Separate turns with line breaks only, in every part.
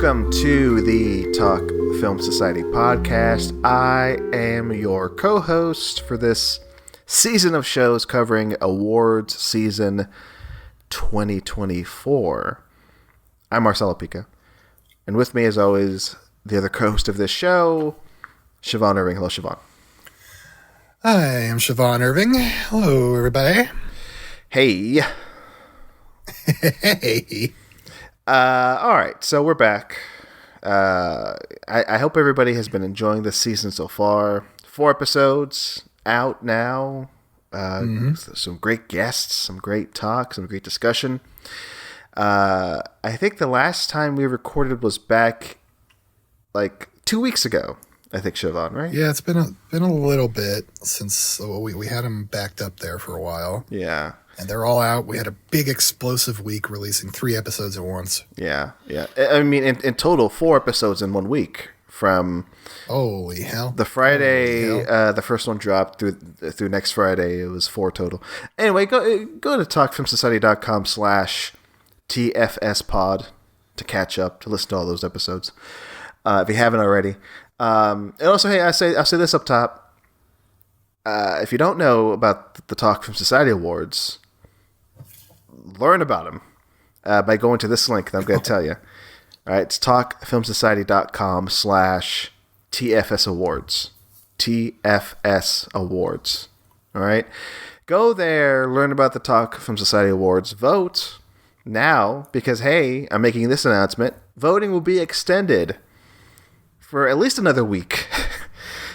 welcome to the Talk Film Society podcast. I am your co-host for this season of shows covering awards season 2024. I'm Marcelo Pica, and with me, as always, the other co-host of this show, Siobhan Irving. Hello, Siobhan.
I am Siobhan Irving. Hello, everybody.
Hey.
Hey.
All right, so we're back. I hope everybody has been enjoying this season so far. 4 episodes out now. Some great guests, some great talk, some great discussion. I think the last time we recorded was back like 2 weeks ago. I think, Siobhan, right?
Yeah, it's been a little bit since we had them backed up there for a while.
Yeah.
And they're all out. We had a big explosive week releasing 3 episodes at once.
Yeah. I mean, in total, 4 episodes in 1 week from...
Holy hell.
The Friday, the first one dropped through next Friday. It was 4 total. Anyway, go to talkfilmsociety.com/TFSPod to catch up, to listen to all those episodes, if you haven't already. And also, hey, I'll say this up top. If you don't know about the Talk Film Society Awards, learn about them by going to this link that I'm going to tell you. All right, it's talkfilmsociety.com/TFS Awards. TFS Awards. All right, go there, learn about the Talk Film Society Awards, vote now because hey, I'm making this announcement. Voting will be extended for at least another week.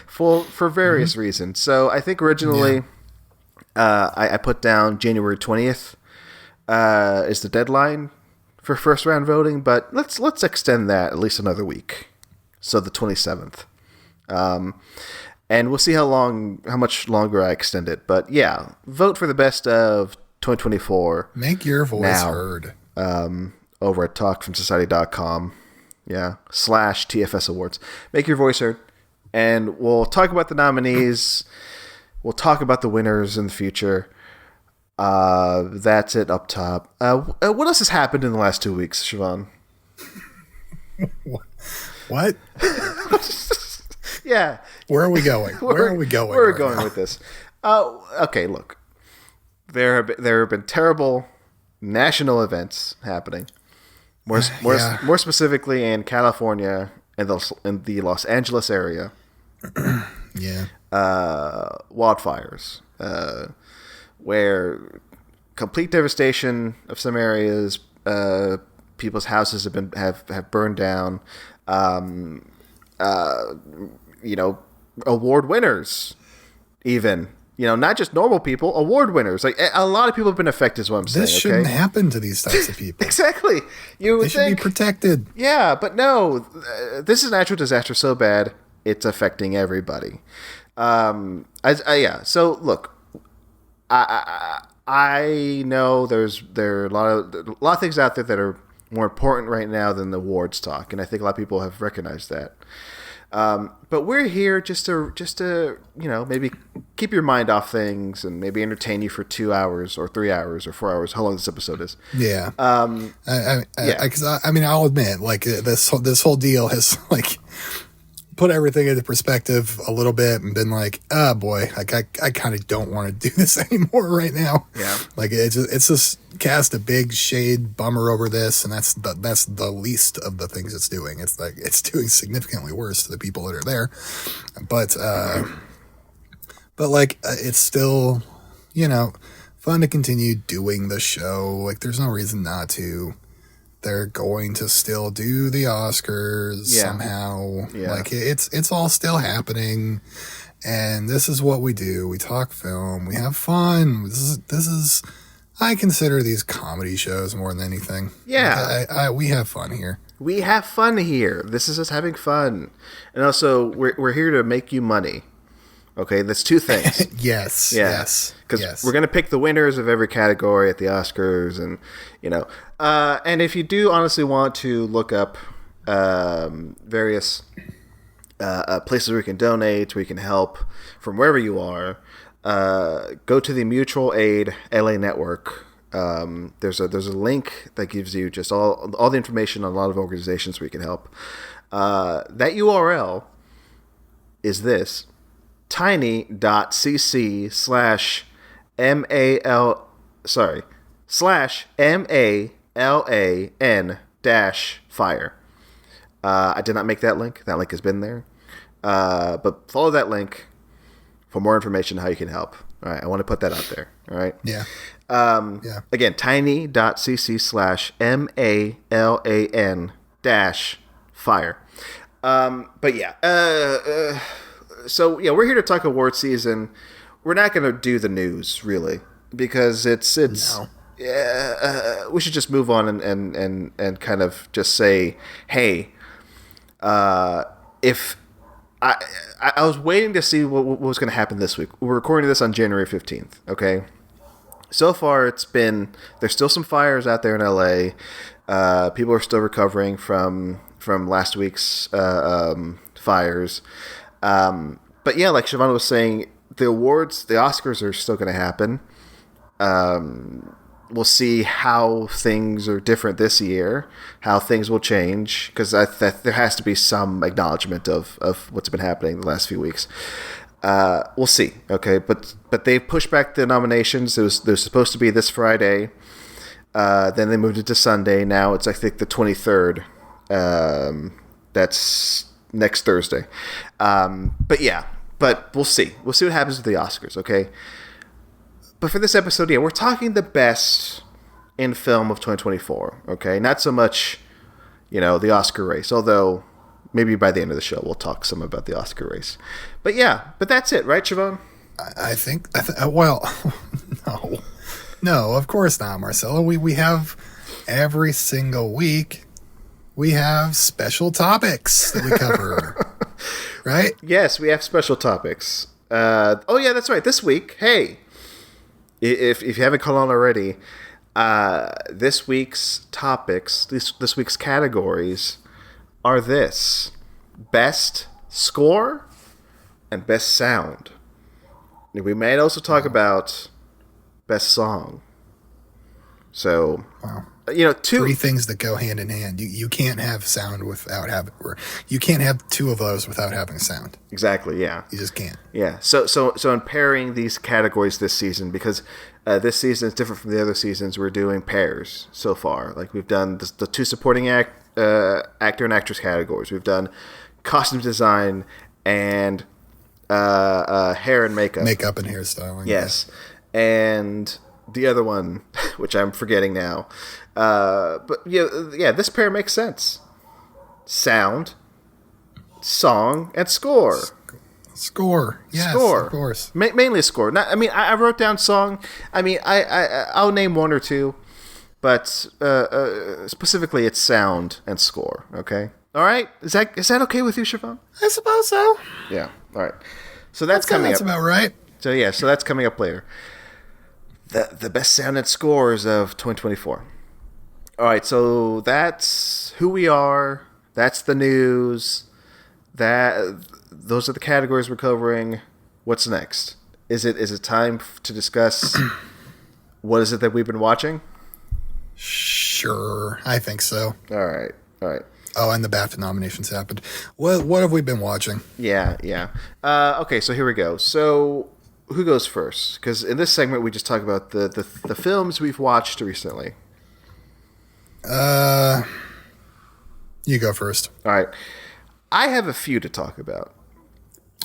For various reasons. So I think originally I put down January 20th is the deadline for first round voting, but let's extend that at least another week. So the 27th. And we'll see how much longer I extend it. But yeah, vote for the best of 2024.
Make your voice heard.
Over at talkfilmsociety.com. Yeah. /TFS Awards. Make your voice heard. And we'll talk about the nominees. We'll talk about the winners in the future. That's it up top. What else has happened in the last 2 weeks, Siobhan?
What?
Yeah.
Where are we going? Where are we going?
Where are we going with this? Okay, look. There have been terrible national events happening. More specifically in California and in the Los Angeles area.
Yeah.
Wildfires, where complete devastation of some areas, people's houses have burned down. Award winners, even. Not just normal people, award winners. Like a lot of people have been affected, is what I'm saying.
This shouldn't happen to these types of people.
Exactly. They
should be protected.
Yeah, but no. This is a natural disaster so bad it's affecting everybody. So look, I know there are a lot of things out there that are more important right now than the awards talk, and I think a lot of people have recognized that. But we're here just to maybe keep your mind off things and maybe entertain you for 2 hours or 3 hours or 4 hours, how long this episode is.
Yeah. I'll admit, like this whole deal has like put everything into perspective a little bit and been like, oh boy, like I kind of don't want to do this anymore right now.
Yeah.
Like it's just cast a big shade bummer over this, and that's the least of the things it's doing. It's like it's doing significantly worse to the people that are there, but it's still fun to continue doing the show. Like there's no reason not to. They're going to still do the Oscars somehow. Yeah. Like it's all still happening, and this is what we do. We talk film. We have fun. This is. I consider these comedy shows more than anything.
Yeah,
like we have fun here.
We have fun here. This is us having fun, and also we're here to make you money. Okay, that's 2 things.
Yes.
Because we're going to pick the winners of every category at the Oscars, and and if you do honestly want to look up various places where you can donate, where you can help from wherever you are, go to the Mutual Aid LA Network There's a link that gives you just all the information on a lot of organizations where you can help. That URL is this: tiny.cc/MALAN-fire. I did not make that link. That link has been there. But follow that link for more information on how you can help. All right, I want to put that out there. All right.
Yeah.
Again, tiny.cc/MALAN-fire. But yeah. So yeah, we're here to talk award season. We're not going to do the news really because it's. No. We should just move on and kind of just say, hey, if I was waiting to see what was going to happen this week. We're recording this on January 15th. Okay. So far, there's still some fires out there in LA. People are still recovering from last week's fires. But yeah, like Siobhan was saying, the Oscars are still going to happen. We'll see how things are different this year, how things will change, because there has to be some acknowledgement of what's been happening the last few weeks. We'll see, okay? But they pushed back the nominations. It was supposed to be this Friday. Then they moved it to Sunday. Now it's, I think, the 23rd. That's next Thursday. But we'll see. We'll see what happens with the Oscars, okay? But for this episode, yeah, we're talking the best in film of 2024, okay? Not so much, the Oscar race, although maybe by the end of the show we'll talk some about the Oscar race. But yeah, that's it, right, Siobhan?
I think well, no, of course not, Marcelo. We have every single week, we have special topics that we cover, right?
Yes, we have special topics. Oh yeah, that's right. This week, hey, if you haven't caught on already, this week's topics, this week's categories are this: best score and best sound. We may also talk about best song. So,
wow. Three things that go hand in hand. You can't have sound without having, or you can't have two of those without having sound.
Exactly. Yeah.
You just can't.
Yeah. So in pairing these categories this season, because this season is different from the other seasons, we're doing pairs so far. Like we've done the two supporting actor and actress categories. We've done costume design and hair and makeup.
Makeup and hairstyling.
Yes. Yeah. And the other one, which I'm forgetting now. But yeah, this pair makes sense. Sound, song, and score.
Score, yes,
score.
Of course.
Mainly score. I wrote down song. I'll name one or two, but specifically it's sound and score. Okay. All right. Is that okay with you, Siobhan?
I suppose so.
Yeah. All right. So that's coming up.
That's about right.
So yeah. So that's coming up later. The best sound and scores of 2024. All right, so that's who we are. That's the news. Those are the categories we're covering. What's next? Is it time to discuss what is it that we've been watching?
Sure, I think so.
All right.
Oh, and the BAFTA nominations happened. What have we been watching?
Yeah. Okay, so here we go. So who goes first? Because in this segment we just talk about the films we've watched recently.
You go first.
All right. I have a few to talk about.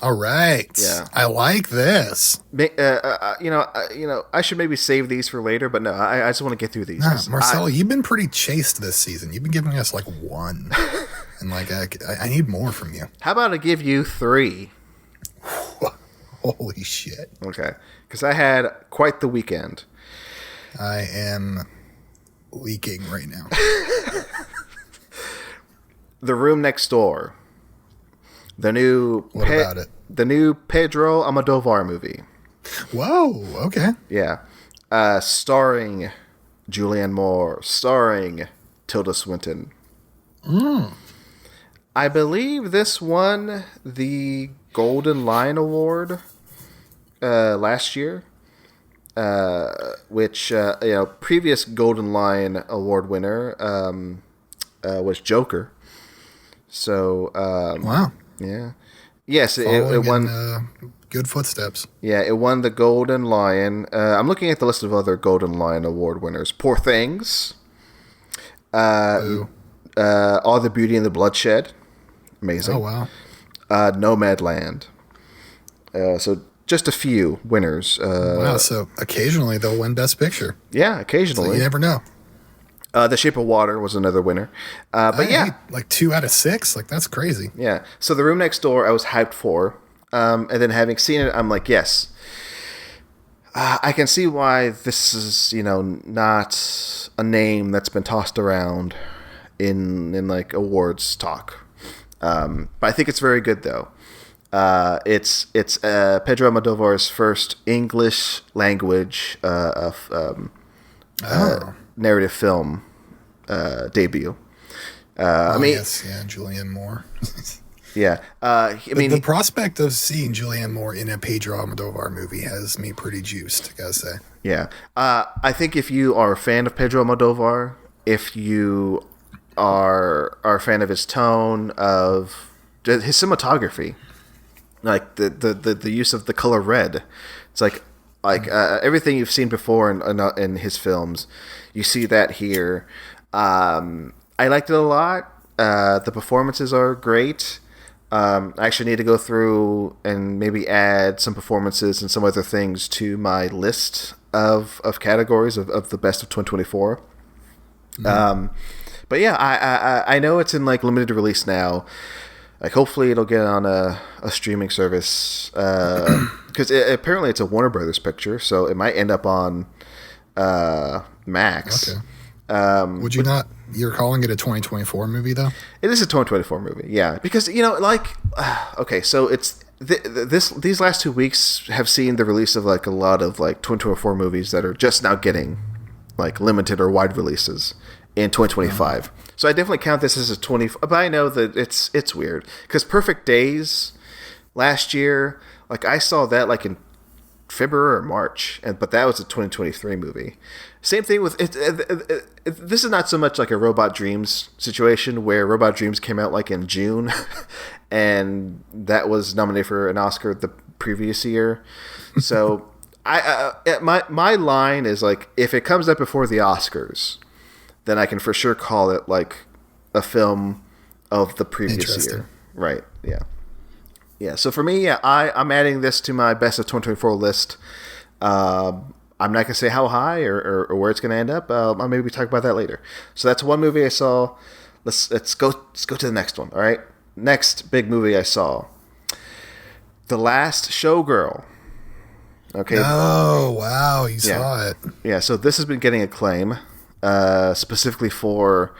All right.
Yeah.
I like this.
I should maybe save these for later, but no, I just want to get through these.
No, Marcelo, you've been pretty chaste this season. You've been giving us like one. And like, I need more from you.
How about I give you 3?
Holy shit.
Okay. Because I had quite the weekend.
I am leaking right now.
The Room Next Door. The new
What about it?
The new Pedro Almodovar movie.
Whoa, okay.
Yeah. Starring Julianne Moore, starring Tilda Swinton. I believe this won the Golden Lion Award last year. which previous Golden Lion Award winner was Joker. So
wow,
yeah, yes,
it
won.
Good footsteps.
Yeah, it won the Golden Lion. I'm looking at the list of other Golden Lion Award winners. Poor Things. All the Beauty and the Bloodshed. Amazing.
Oh, wow.
Nomadland. So just a few winners.
Wow, so occasionally they'll win Best Picture.
Yeah, occasionally.
So you never know.
The Shape of Water was another winner. But yeah.
Like 2 out of 6? Like, that's crazy.
Yeah. So The Room Next Door I was hyped for. And then having seen it, I'm like, yes. I can see why this is, not a name that's been tossed around in like awards talk. But I think it's very good though. It's Pedro Almodovar's first English language narrative film debut.
Yes, Julianne Moore.
Yeah,
the prospect of seeing Julianne Moore in a Pedro Almodovar movie has me pretty juiced, I gotta say.
Yeah, I think if you are a fan of Pedro Almodovar, if you are a fan of his tone, of his cinematography, like the use of the color red, it's like everything you've seen before in his films, you see that here. I liked it a lot. The performances are great. I actually need to go through and maybe add some performances and some other things to my list of categories of the best of 2024. But yeah, I know it's in like limited release now. Like hopefully it'll get on a streaming service because apparently it's a Warner Brothers picture, so it might end up on Max.
Okay. Would you not? You're calling it a 2024 movie, though?
It is a 2024 movie, yeah. Because, okay, so it's these last 2 weeks have seen the release of, like, a lot of, like, 2024 movies that are just now getting, like, limited or wide releases in 2025. So I definitely count this as a 20... But I know that it's weird. Because Perfect Days last year, like, I saw that, like, in February or March, but that was a 2023 movie. Same thing with this is not so much like a Robot Dreams situation where Robot Dreams came out like in June, and that was nominated for an Oscar the previous year. So my line is like, if it comes up before the Oscars, then I can for sure call it like a film of the previous year. Right? Yeah. Yeah, so for me, I'm adding this to my best of 2024 list. I'm not going to say how high or where it's going to end up. I'll maybe talk about that later. So that's one movie I saw. Let's go to the next one, all right? Next big movie I saw. The Last Showgirl. Okay.
Oh, wow, you saw it.
Yeah, so this has been getting acclaim, specifically for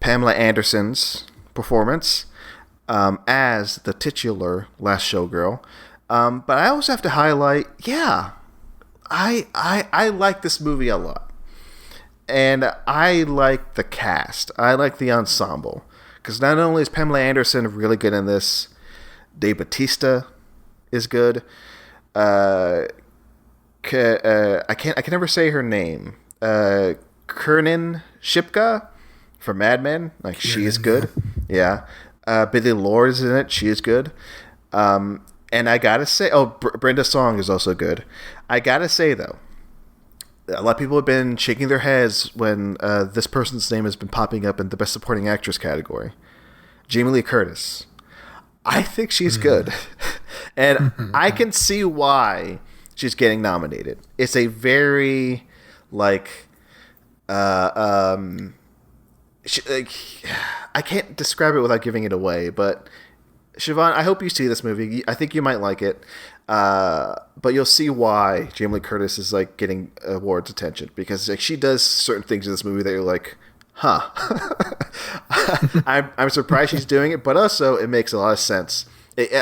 Pamela Anderson's performance as the titular Last Showgirl. But I also have to highlight, I like this movie a lot. And I like the cast. I like the ensemble. Because not only is Pamela Anderson really good in this, Dave Bautista is good. I can never say her name. Kernan Shipka from Mad Men. Like, she is good. Yeah. Billy Lord is in it. She is good. And I gotta say, Brenda Song is also good. I gotta say, though, a lot of people have been shaking their heads when this person's name has been popping up in the Best Supporting Actress category. Jamie Lee Curtis. I think she's good. And I can see why she's getting nominated. It's a very, I can't describe it without giving it away, but Siobhan, I hope you see this movie. I think you might like it. But you'll see why Jamie Lee Curtis is like getting awards attention, because like she does certain things in this movie that you're like, huh. I'm surprised she's doing it, but also it makes a lot of sense.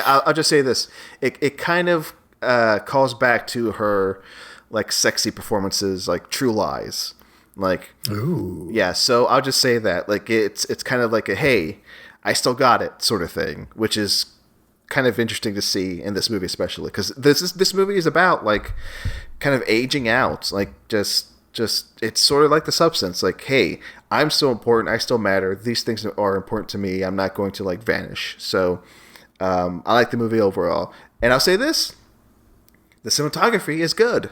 I'll just say this: it kind of calls back to her like sexy performances, like True Lies, like
ooh,
yeah. So I'll just say that like it's kind of like a hey, I still got it sort of thing, which is kind of interesting to see in this movie, especially because this movie is about like kind of aging out, like just it's sort of like The Substance. Like, hey, I'm still important. I still matter. These things are important to me. I'm not going to like vanish. So I like the movie overall. And I'll say this: the cinematography is good.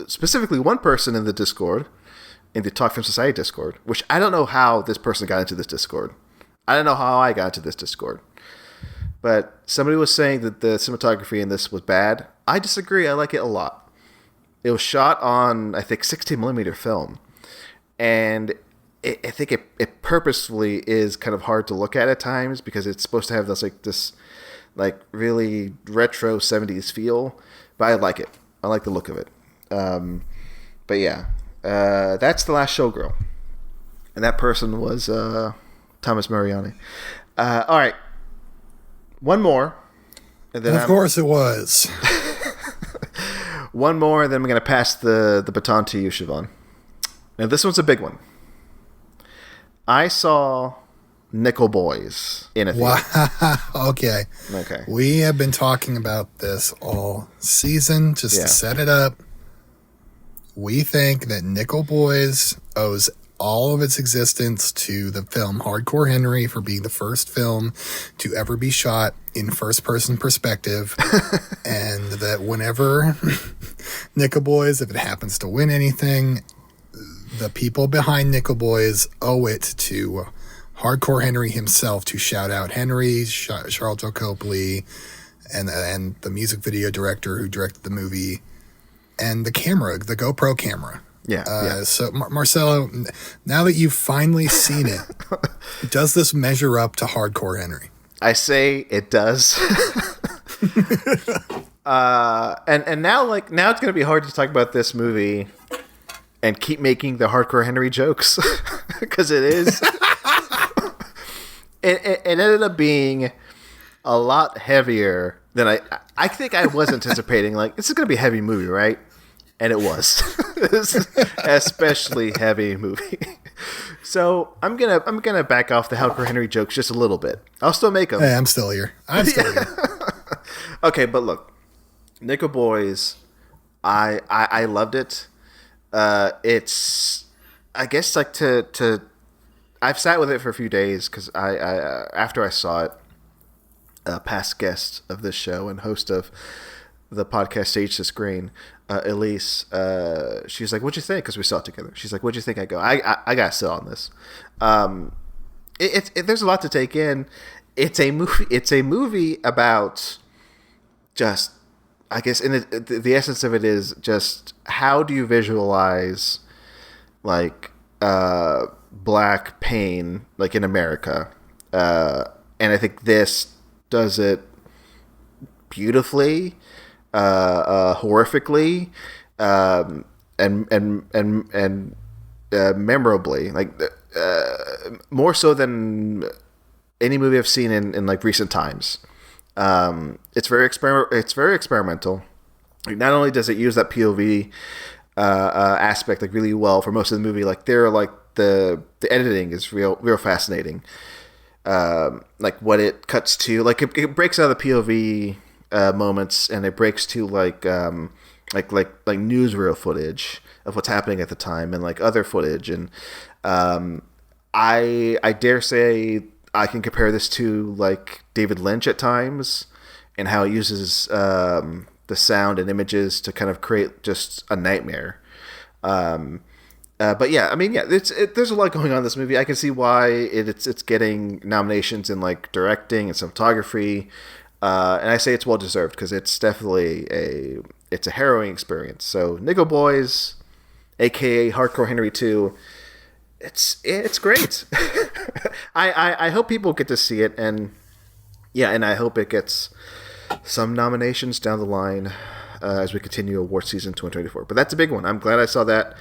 Specifically, one person in the Discord, in the Talk Film Society Discord, which I don't know how this person got into this Discord. I don't know how I got into this Discord. But somebody was saying that the cinematography in this was bad. I disagree. I like it a lot. It was shot on, I think, 16mm film. And I think it purposefully is kind of hard to look at times because it's supposed to have this really retro 70s feel. But I like it. I like the look of it. But yeah, that's The Last Showgirl. And that person was Thomas Mariani. All right. One more.
And then of course it was.
One more, and then I'm going to pass the baton to you, Siobhan. Now, this one's a big one. I saw Nickel Boys in a theater.
Wow. Okay. We have been talking about this all season just to set it up. We think that Nickel Boys owes all of its existence to the film Hardcore Henry for being the first film to ever be shot in first-person perspective, and that whenever Nickel Boys, if it happens to win anything, the people behind Nickel Boys owe it to Hardcore Henry himself to shout out Henry, Charles Copley, and the music video director who directed the movie, and the camera, the GoPro camera. So, Marcelo, now that you've finally seen it, does this measure up to Hardcore Henry?
I say it does. And now it's going to be hard to talk about this movie and keep making the Hardcore Henry jokes because it is. it ended up being a lot heavier than I think I was anticipating. Like, this is going to be a heavy movie, right? And it was. Especially heavy movie. So I'm gonna back off the Hardcore Henry jokes just a little bit. I'll still make them.
Hey, I'm still here.
Okay, but look, Nickel Boys, I loved it. It's, I guess, like to I've sat with it for a few days because I after I saw it, a past guest of this show and host of the podcast Stage to Screen, Elise, she's like, "What'd you think?" Because we saw it together. She's like, "What'd you think?" I go, "I gotta sit on this." There's a lot to take in. It's a movie about just, I guess, in the essence of it is just how do you visualize like black pain like in America, and I think this does it beautifully. Horrifically, and memorably, like more so than any movie I've seen in like recent times. It's very experimental. Like, not only does it use that POV aspect like really well for most of the movie, like the editing is real fascinating. Like what it cuts to, like it breaks out of the POV moments, and it breaks to like newsreel footage of what's happening at the time, and like other footage, and I dare say I can compare this to like David Lynch at times, and how it uses the sound and images to kind of create just a nightmare. But yeah, I mean, yeah, there's a lot going on in this movie. I can see why it's getting nominations in like directing and cinematography. And I say it's well deserved because it's definitely a harrowing experience. So Nickel Boys, aka Hardcore Henry 2, it's great. I hope people get to see it, and I hope it gets some nominations down the line as we continue award season 2024. But that's a big one. I'm glad I saw that.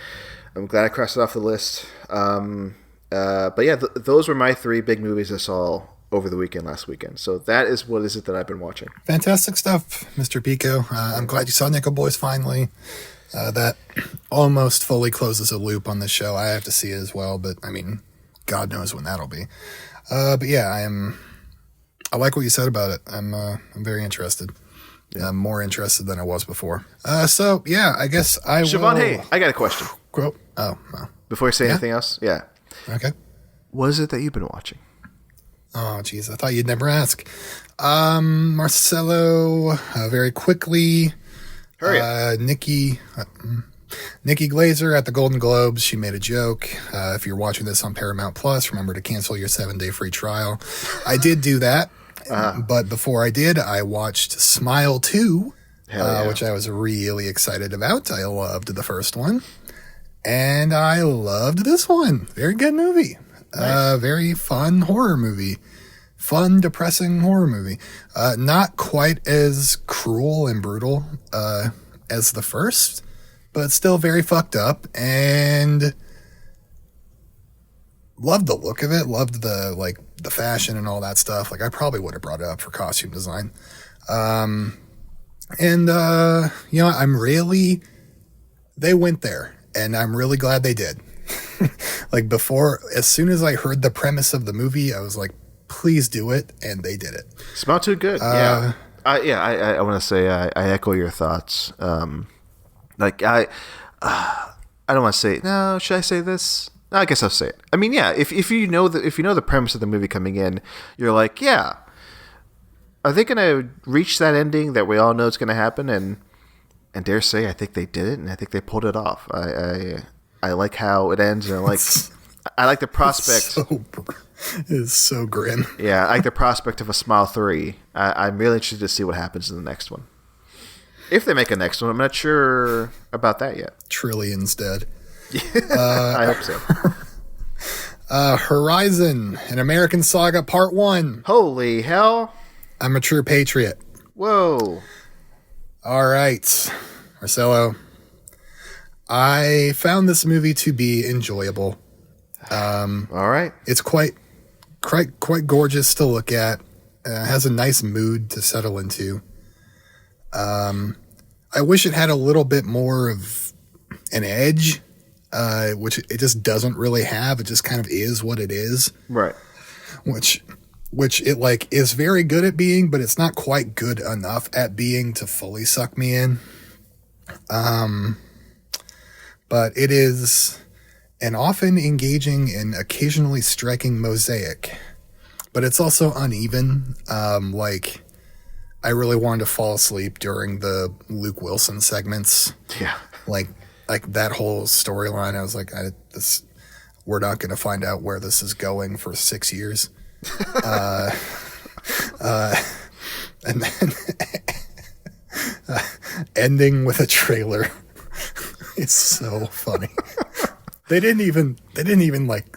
I'm glad I crossed it off the list. But yeah, those were my three big movies I saw over the last weekend. So that is what is it that I've been watching.
Fantastic stuff, Mr. Pico. I'm glad you saw Nickel Boys finally. That almost fully closes a loop on this show. I have to see it as well, but I mean, God knows when that'll be. But yeah, I like what you said about it. I'm very interested. Yeah. I'm more interested than I was before. So yeah, I guess I
Siobhan,
will.
hey, I got a question.
Oh, well.
Before I say anything else, yeah.
Okay.
What is it that you've been watching?
Oh, geez, I thought you'd never ask. Marcelo, very quickly.
Hurry up.
Nikki Glazer at the Golden Globes, she made a joke. If you're watching this on Paramount Plus, remember to cancel your 7-day free trial. I did do that, but before I did, I watched Smile 2, which I was really excited about. I loved the first one, and I loved this one. Very good movie. Nice. Very fun horror movie. Fun, depressing horror movie. Not quite as cruel and brutal as the first, but still very fucked up, and loved the look of it. Loved the fashion and all that stuff. Like, I probably would have brought it up for costume design. They went there, and I'm really glad they did. Like, as soon as I heard the premise of the movie, I was like, please do it, and they did it.
Smell too good. I want to say I echo your thoughts. I don't want to say, no, should I say this? No, I guess I'll say it. I mean, yeah, if you know the premise of the movie coming in, you're like, yeah, are they going to reach that ending that we all know is going to happen? And dare say, I think they did it, and I think they pulled it off. I like how it ends, and I like the prospect.
It's so grim.
Yeah, I like the prospect of a Smile 3. I'm really interested to see what happens in the next one. If they make a next one, I'm not sure about that yet.
Trillions dead.
I hope so.
Horizon, an American Saga Part 1.
Holy hell.
I'm a true patriot.
Whoa.
All right, Marcelo. I found this movie to be enjoyable.
All right.
It's quite gorgeous to look at. Has a nice mood to settle into. I wish it had a little bit more of an edge, which it just doesn't really have. It just kind of is what it is.
Right.
Which it is very good at being, but it's not quite good enough at being to fully suck me in. But it is an often engaging and occasionally striking mosaic. But it's also uneven. I really wanted to fall asleep during the Luke Wilson segments.
Yeah.
Like that whole storyline, I was like, we're not going to find out where this is going for 6 years. And then ending with a trailer. It's so funny. They didn't even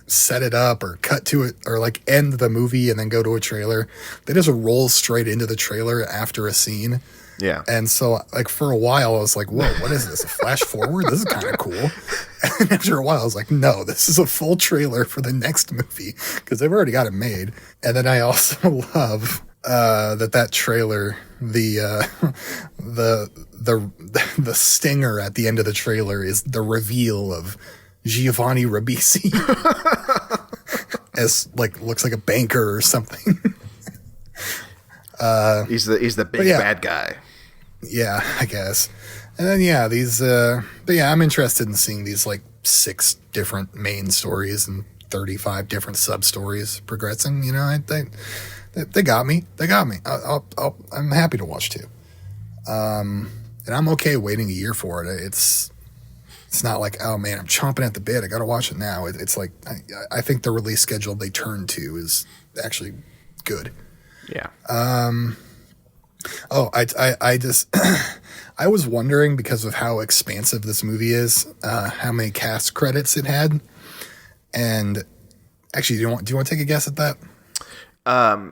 set it up or cut to it or end the movie and then go to a trailer. They just roll straight into the trailer after a scene.
Yeah.
And so for a while I was like, whoa, what is this? A flash forward? This is kind of cool. And after a while I was like, no, this is a full trailer for the next movie because they've already got it made. And then I also love that trailer, the stinger at the end of the trailer is the reveal of Giovanni Ribisi as looks like a banker or something.
He's the big bad guy.
Yeah, I guess. And then I'm interested in seeing these 6 different main stories and 35 different sub stories progressing. They got me. I'm happy to watch 2. And I'm okay waiting a year for it. It's not like, oh man, I'm chomping at the bit, I gotta watch it now. It's like I think the release schedule they turned to is actually good.
Yeah.
I just I was wondering, because of how expansive this movie is, how many cast credits it had. And actually, do you want to take a guess at that?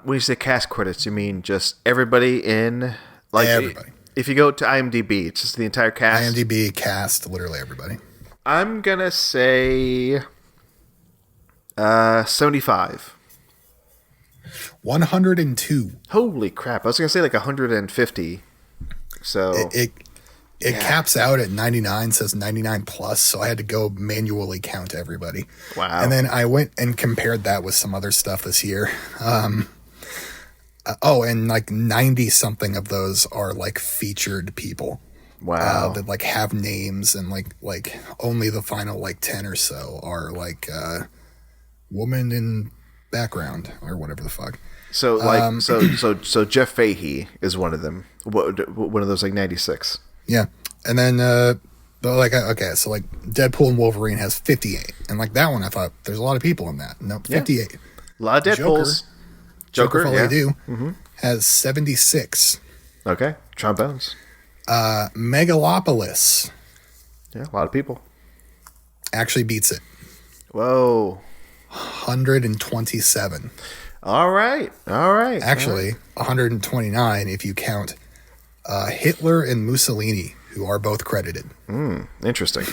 When you say cast credits, you mean just everybody in
everybody.
If you go to IMDb, it's just the entire cast.
IMDb cast, literally everybody.
I'm gonna say 75.
102.
Holy crap! I was gonna say 150. So
it caps out at 99. Says 99 plus. So I had to go manually count everybody.
Wow!
And then I went and compared that with some other stuff this year. And like 90 something of those are like featured people.
Wow.
That like have names, and like only the final like 10 or so are like woman in background or whatever the fuck.
So like so Jeff Fahey is one of them. One of those like 96.
Yeah. And then but like okay, so like Deadpool and Wolverine has 58. And like that one I thought there's a lot of people in that. Nope, 58.
A lot of Deadpools. Joker
yeah. Has 76.
Okay. Trombones.
Megalopolis.
Yeah, a lot of people.
Actually beats it.
Whoa.
127.
All right.
Actually, 129 if you count Hitler and Mussolini, who are both credited.
Interesting.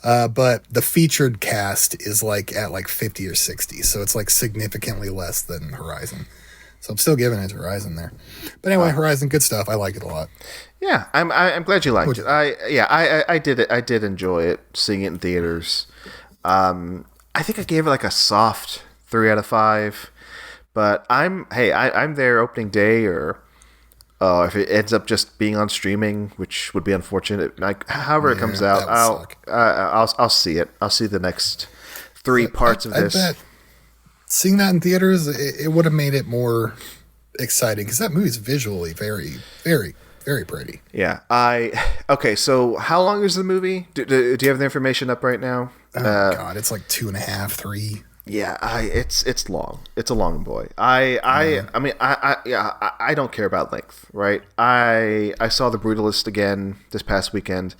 But the featured cast is like at like 50 or 60, so it's like significantly less than Horizon. So I'm still giving it to Horizon there. But anyway, Horizon, good stuff. I like it a lot.
Yeah, I'm glad you liked it. I did it. I did enjoy it, seeing it in theaters. I think I gave it like a soft 3 out of 5. But I'm there opening day, or if it ends up just being on streaming, which would be unfortunate. Like, however it comes out, I'll see it. I'll see the next 3 parts of this.
I bet seeing that in theaters, it would have made it more exciting, because that movie is visually very, very, very pretty.
Yeah. Okay. So how long is the movie? Do you have the information up right now?
Oh God, it's like 2.5, 3.
Yeah. It's long. It's a long boy. I mean, I don't care about length, right? I saw The Brutalist again this past weekend,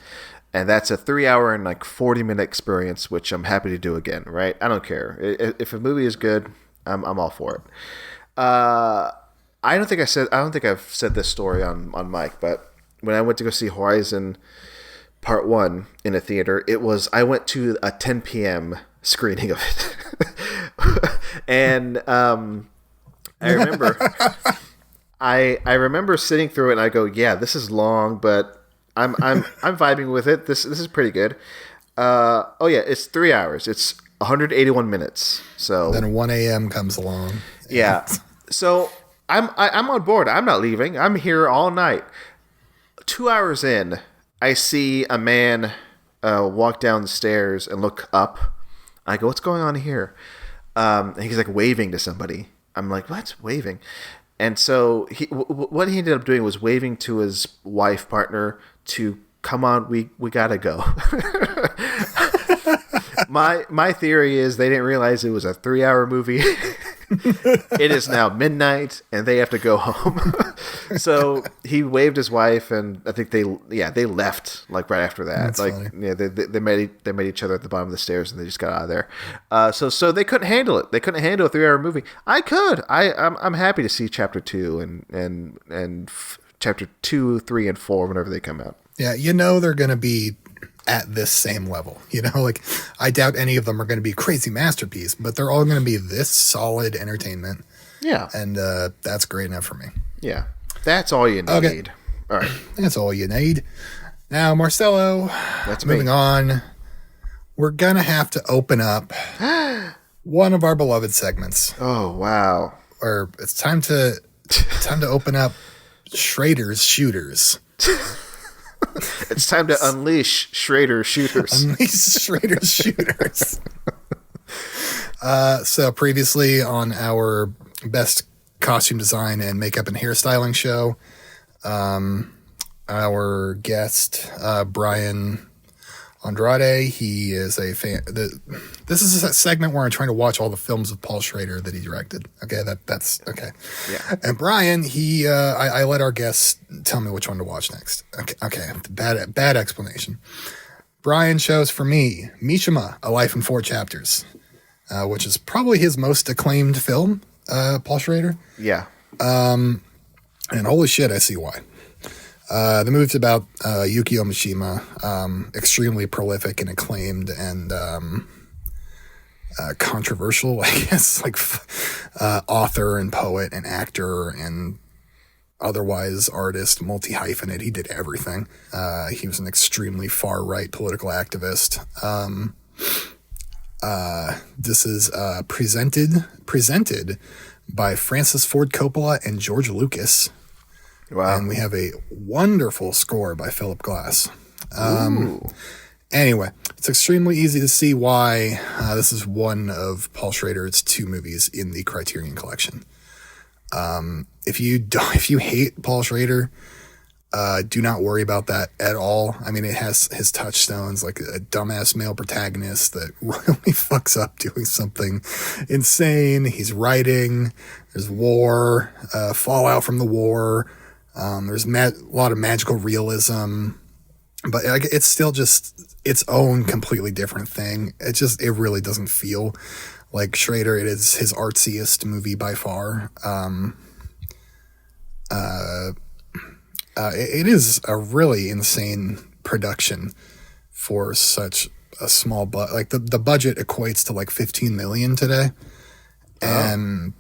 and that's a 3-hour and like 40-minute experience, which I'm happy to do again, right? I don't care. If a movie is good, I'm all for it. I don't think I've said this story on mic, but when I went to go see Horizon Part 1 in a theater, I went to a 10 p.m. screening of it. And I remember sitting through it, and I go, yeah, this is long, but I'm vibing with it. This is pretty good. It's 3 hours. It's 181 minutes. So
then 1 a.m. comes along.
Yeah. So I'm on board. I'm not leaving. I'm here all night. 2 hours in, I see a man walk down the stairs and look up. I go, what's going on here? And he's like waving to somebody. I'm like, what's waving? And so what he ended up doing was waving to his wife partner to come on, we gotta go. My theory is they didn't realize it was a 3-hour movie. It is now midnight, and they have to go home. So he waved his wife, and I think they left like right after that.
That's
like,
funny.
yeah, they met each other at the bottom of the stairs, and they just got out of there. So they couldn't handle it. They couldn't handle a 3-hour movie. I could. I'm happy to see chapter 2 and chapter 2, 3, and 4 whenever they come out.
Yeah, they're going to be at this same level. Like, I doubt any of them are going to be crazy masterpiece, but they're all going to be this solid entertainment.
Yeah.
And that's great enough for me.
Yeah. That's all you need.
Okay.
All right.
That's all you need. Now, Marcelo,
That's
moving on. We're going to have to open up one of our beloved segments.
Oh, wow.
Or it's time to open up Schrader's Shooters.
It's time to unleash Schrader Shooters.
Unleash Schrader's Shooters. So previously on our best costume design and makeup and hairstyling show, our guest, Brian Andrade, he is a fan. This is a segment where I'm trying to watch all the films of Paul Schrader that he directed. Okay, that's okay.
Yeah.
And Brian, I let our guests tell me which one to watch next. Okay, bad explanation. Brian chose for me Mishima, A Life in 4 Chapters, which is probably his most acclaimed film, Paul Schrader.
Yeah.
And holy shit, I see why. The movie's about Yukio Mishima, extremely prolific and acclaimed and controversial, I guess, like author and poet and actor and otherwise artist, multi-hyphenate. He did everything. He was an extremely far-right political activist. This is presented by Francis Ford Coppola and George Lucas.
Wow.
And we have a wonderful score by Philip Glass.
Ooh.
Anyway, it's extremely easy to see why this is one of Paul Schrader's 2 movies in the Criterion Collection. If you hate Paul Schrader, do not worry about that at all. I mean, it has his touchstones, like a dumbass male protagonist that really fucks up doing something insane. He's writing. There's war, fallout from the war. There's a lot of magical realism, but it's still just its own completely different thing. It really doesn't feel like Schrader. It is his artsiest movie by far. It is a really insane production for such a small like the budget equates to like 15 million today. And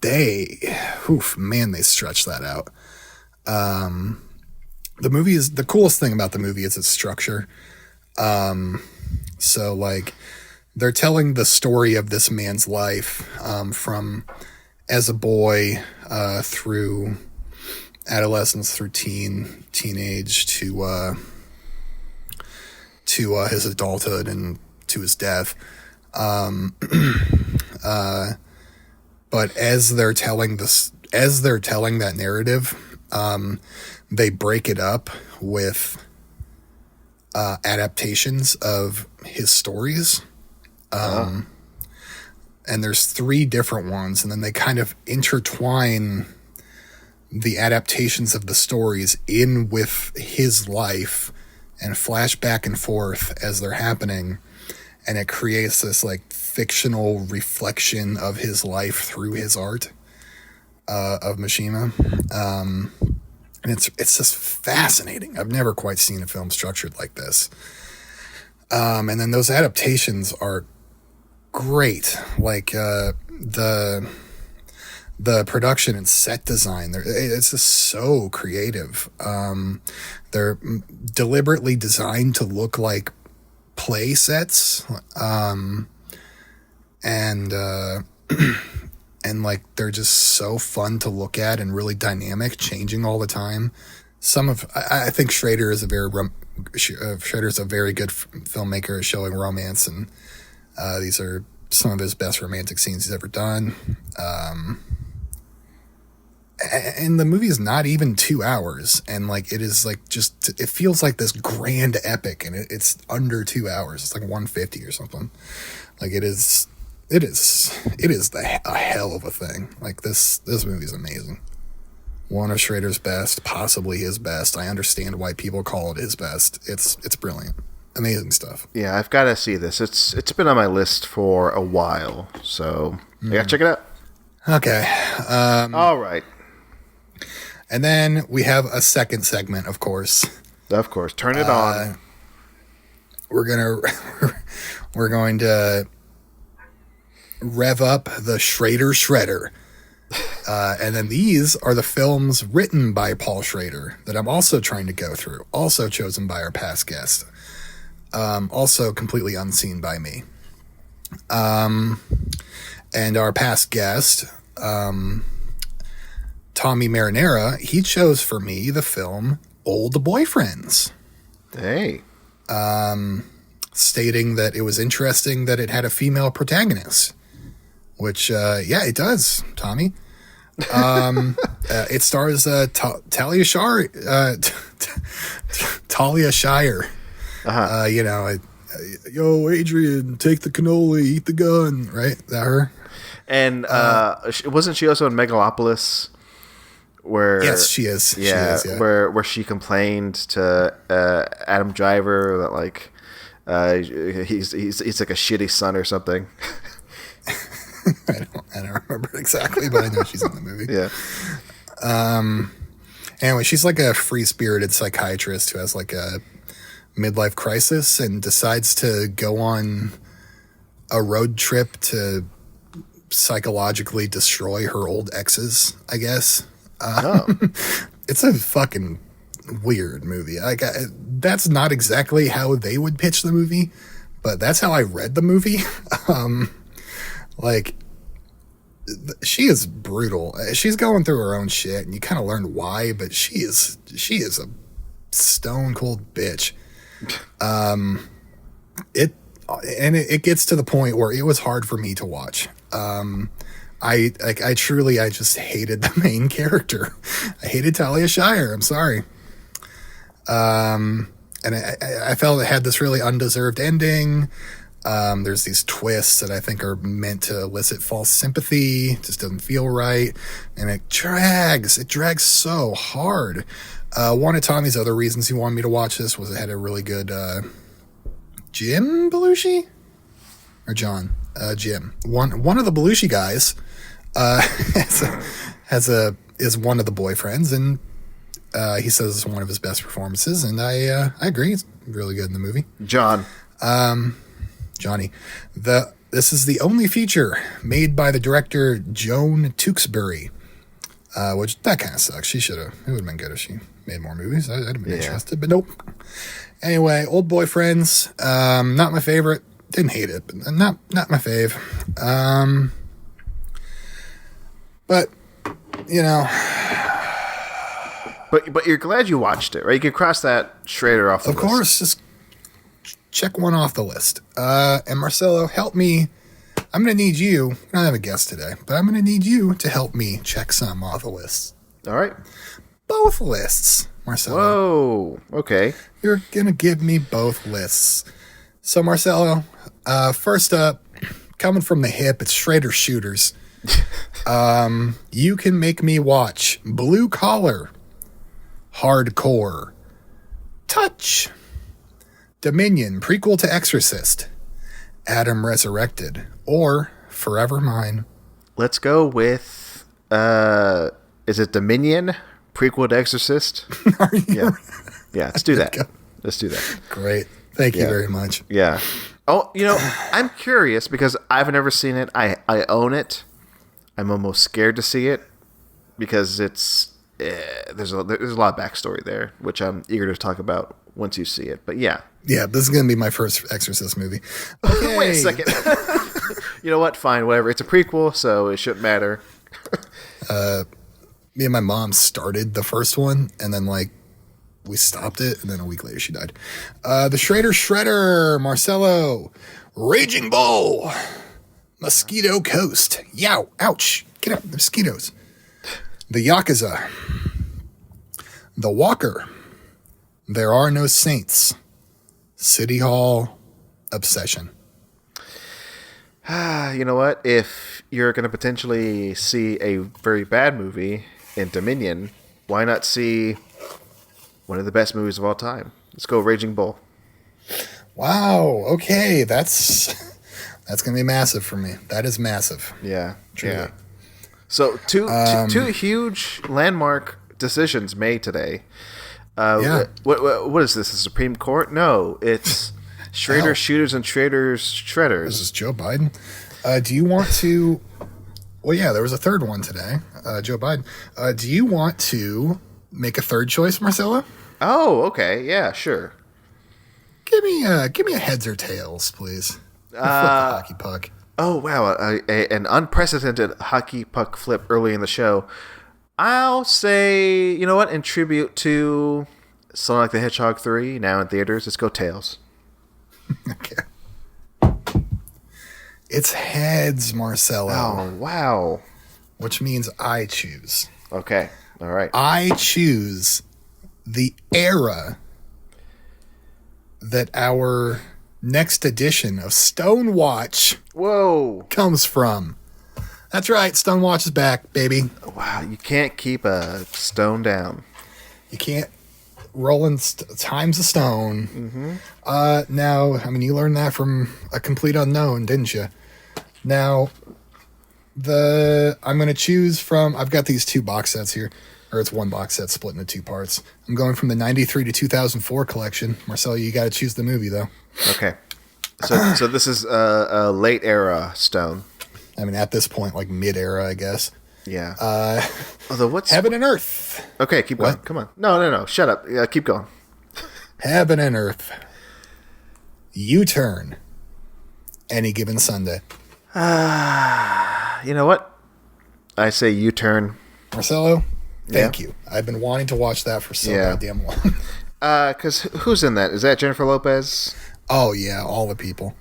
they stretched that out. The coolest thing about the movie is its structure. So like they're telling the story of this man's life, from as a boy, through adolescence, through teenage to his adulthood and to his death. But as they're telling that narrative, they break it up with adaptations of his stories. And there's 3 different ones, and then they kind of intertwine the adaptations of the stories in with his life and flash back and forth as they're happening. And it creates this like fictional reflection of his life through his art, of Mishima. And it's just fascinating. I've never quite seen a film structured like this. And then those adaptations are great. Like, the production and set design, it's just so creative. They're deliberately designed to look like play sets, and like they're just so fun to look at and really dynamic, changing all the time. I think Schrader is a very good filmmaker, showing romance, and these are some of his best romantic scenes he's ever done. And the movie is not even 2 hours, and like it is like it feels like this grand epic, and it's under 2 hours. It's like 150 or something. Like it is a hell of a thing. Like this movie is amazing. One of Schrader's best, possibly his best. I understand why people call it his best. It's brilliant. Amazing stuff.
Yeah, I've got to see this. It's been on my list for a while, so I got to check it out.
Okay.
All right.
And then we have a second segment, of course.
Of course. Turn it on.
We're going to rev up the Schrader Shredder. And then these are the films written by Paul Schrader that I'm also trying to go through. Also chosen by our past guest. Also completely unseen by me. And our past guest, Tommy Marinera, he chose for me the film Old Boyfriends.
Hey.
Stating that it was interesting that it had a female protagonist. Which, it does, Tommy. It stars Talia Shire. Uh-huh. Yo, Adrian, take the cannoli, eat the gun, right? Is that her?
And wasn't she also in Megalopolis? Where
yes, she is.
Yeah,
she is, yeah.
Where she complained to Adam Driver that like he's like a shitty son or something.
I don't remember exactly, but I know she's in the movie.
Yeah.
Anyway, she's like a free-spirited psychiatrist who has like a midlife crisis and decides to go on a road trip to psychologically destroy her old exes, I guess. It's a fucking weird movie. That's not exactly how they would pitch the movie, but that's how I read the movie. she is brutal. She's going through her own shit, and you kind of learn why, but she is a stone cold bitch. It gets to the point where it was hard for me to watch. I just hated the main character. I hated Talia Shire. I'm sorry. And I felt it had this really undeserved ending. There's these twists that I think are meant to elicit false sympathy. It just doesn't feel right. And it drags so hard. One of Tommy's other reasons he wanted me to watch this was it had a really good, Jim Belushi? Or John? Jim. One of the Belushi guys, is one of the boyfriends, and he says it's one of his best performances, and I agree. It's really good in the movie. Johnny. This is the only feature made by the director Joan Tewksbury, which that kind of sucks. It would have been good if she made more movies. I'd have been interested, but nope. Anyway, Old Boyfriends, not my favorite. Didn't hate it, but not my fave. But you know.
But you're glad you watched it, right? You could cross that Schrader off the list.
Of course, just check one off the list. And Marcelo, help me. I'm going to need you. I don't have a guest today, but I'm going to need you to help me check some off the list.
All right.
Both lists, Marcelo.
Whoa. Okay.
You're going to give me both lists. So, Marcelo, first up, coming from the hip, it's Schrader Shooters. You can make me watch Blue Collar, Hardcore, Touch, Dominion, prequel to Exorcist, Adam Resurrected, or Forever Mine.
Let's go with, is it Dominion, prequel to Exorcist? Yeah, let's do that. Let's do that.
Great. Thank you very much.
Yeah. Oh, I'm curious because I've never seen it. I own it. I'm almost scared to see it because there's a lot of backstory there, which I'm eager to talk about once you see it. But yeah,
this is gonna be my first Exorcist movie. Okay.
Wait a second. You know what? Fine, whatever. It's a prequel, so it shouldn't matter.
Me and my mom started the first one, and then we stopped it, and then a week later she died. The Schrader Shredder, Marcelo, Raging Bull, Mosquito Coast. Yow! Ouch! Get out! The mosquitoes. The Yakuza, The Walker, There Are No Saints, City Hall, Obsession.
You know what? If you're going to potentially see a very bad movie in Dominion, why not see one of the best movies of all time? Let's go Raging Bull.
Wow. Okay. That's going to be massive for me. That is massive.
Yeah.
Truly.
Yeah. So two huge landmark decisions made today. What is this? The Supreme Court? No, it's Schrader Shooters and Schrader's Shredders.
This is Joe Biden. Do you want to? Well, yeah, there was a third one today. Joe Biden. Do you want to make a third choice, Marcelo?
Oh, okay. Yeah, sure.
Give me a heads or tails, please. Flip the hockey puck.
Oh, wow. An unprecedented hockey puck flip early in the show. I'll say, you know what? In tribute to Sonic the Hedgehog 3, now in theaters, let's go Tails.
Okay. It's heads, Marcelo.
Oh, wow.
Which means I choose.
Okay. All right.
I choose the era that our next edition of Stonewatch comes from. That's right, Stonewatch is back, baby.
Wow, you can't keep a stone down.
You can't. Rolling times a stone. Mm-hmm. Now, I mean, you learned that from A Complete Unknown, didn't you? Now, I'm going to choose from. I've got these two box sets here, or it's one box set split into two parts. I'm going from the 93 to 2004 collection. Marcelo, you got to choose the movie though.
Okay. So this is a late era Stone.
I mean, at this point, like mid era, I guess.
Yeah. Although what's
Heaven and Earth?
Okay, keep going. Come on. No. Shut up. Yeah, keep going.
Heaven and Earth. U-Turn. Any Given Sunday.
You know what? I say U-Turn.
Marcelo, thank you. I've been wanting to watch that for so goddamn long.
Because who's in that? Is that Jennifer Lopez?
Oh, yeah, all the people.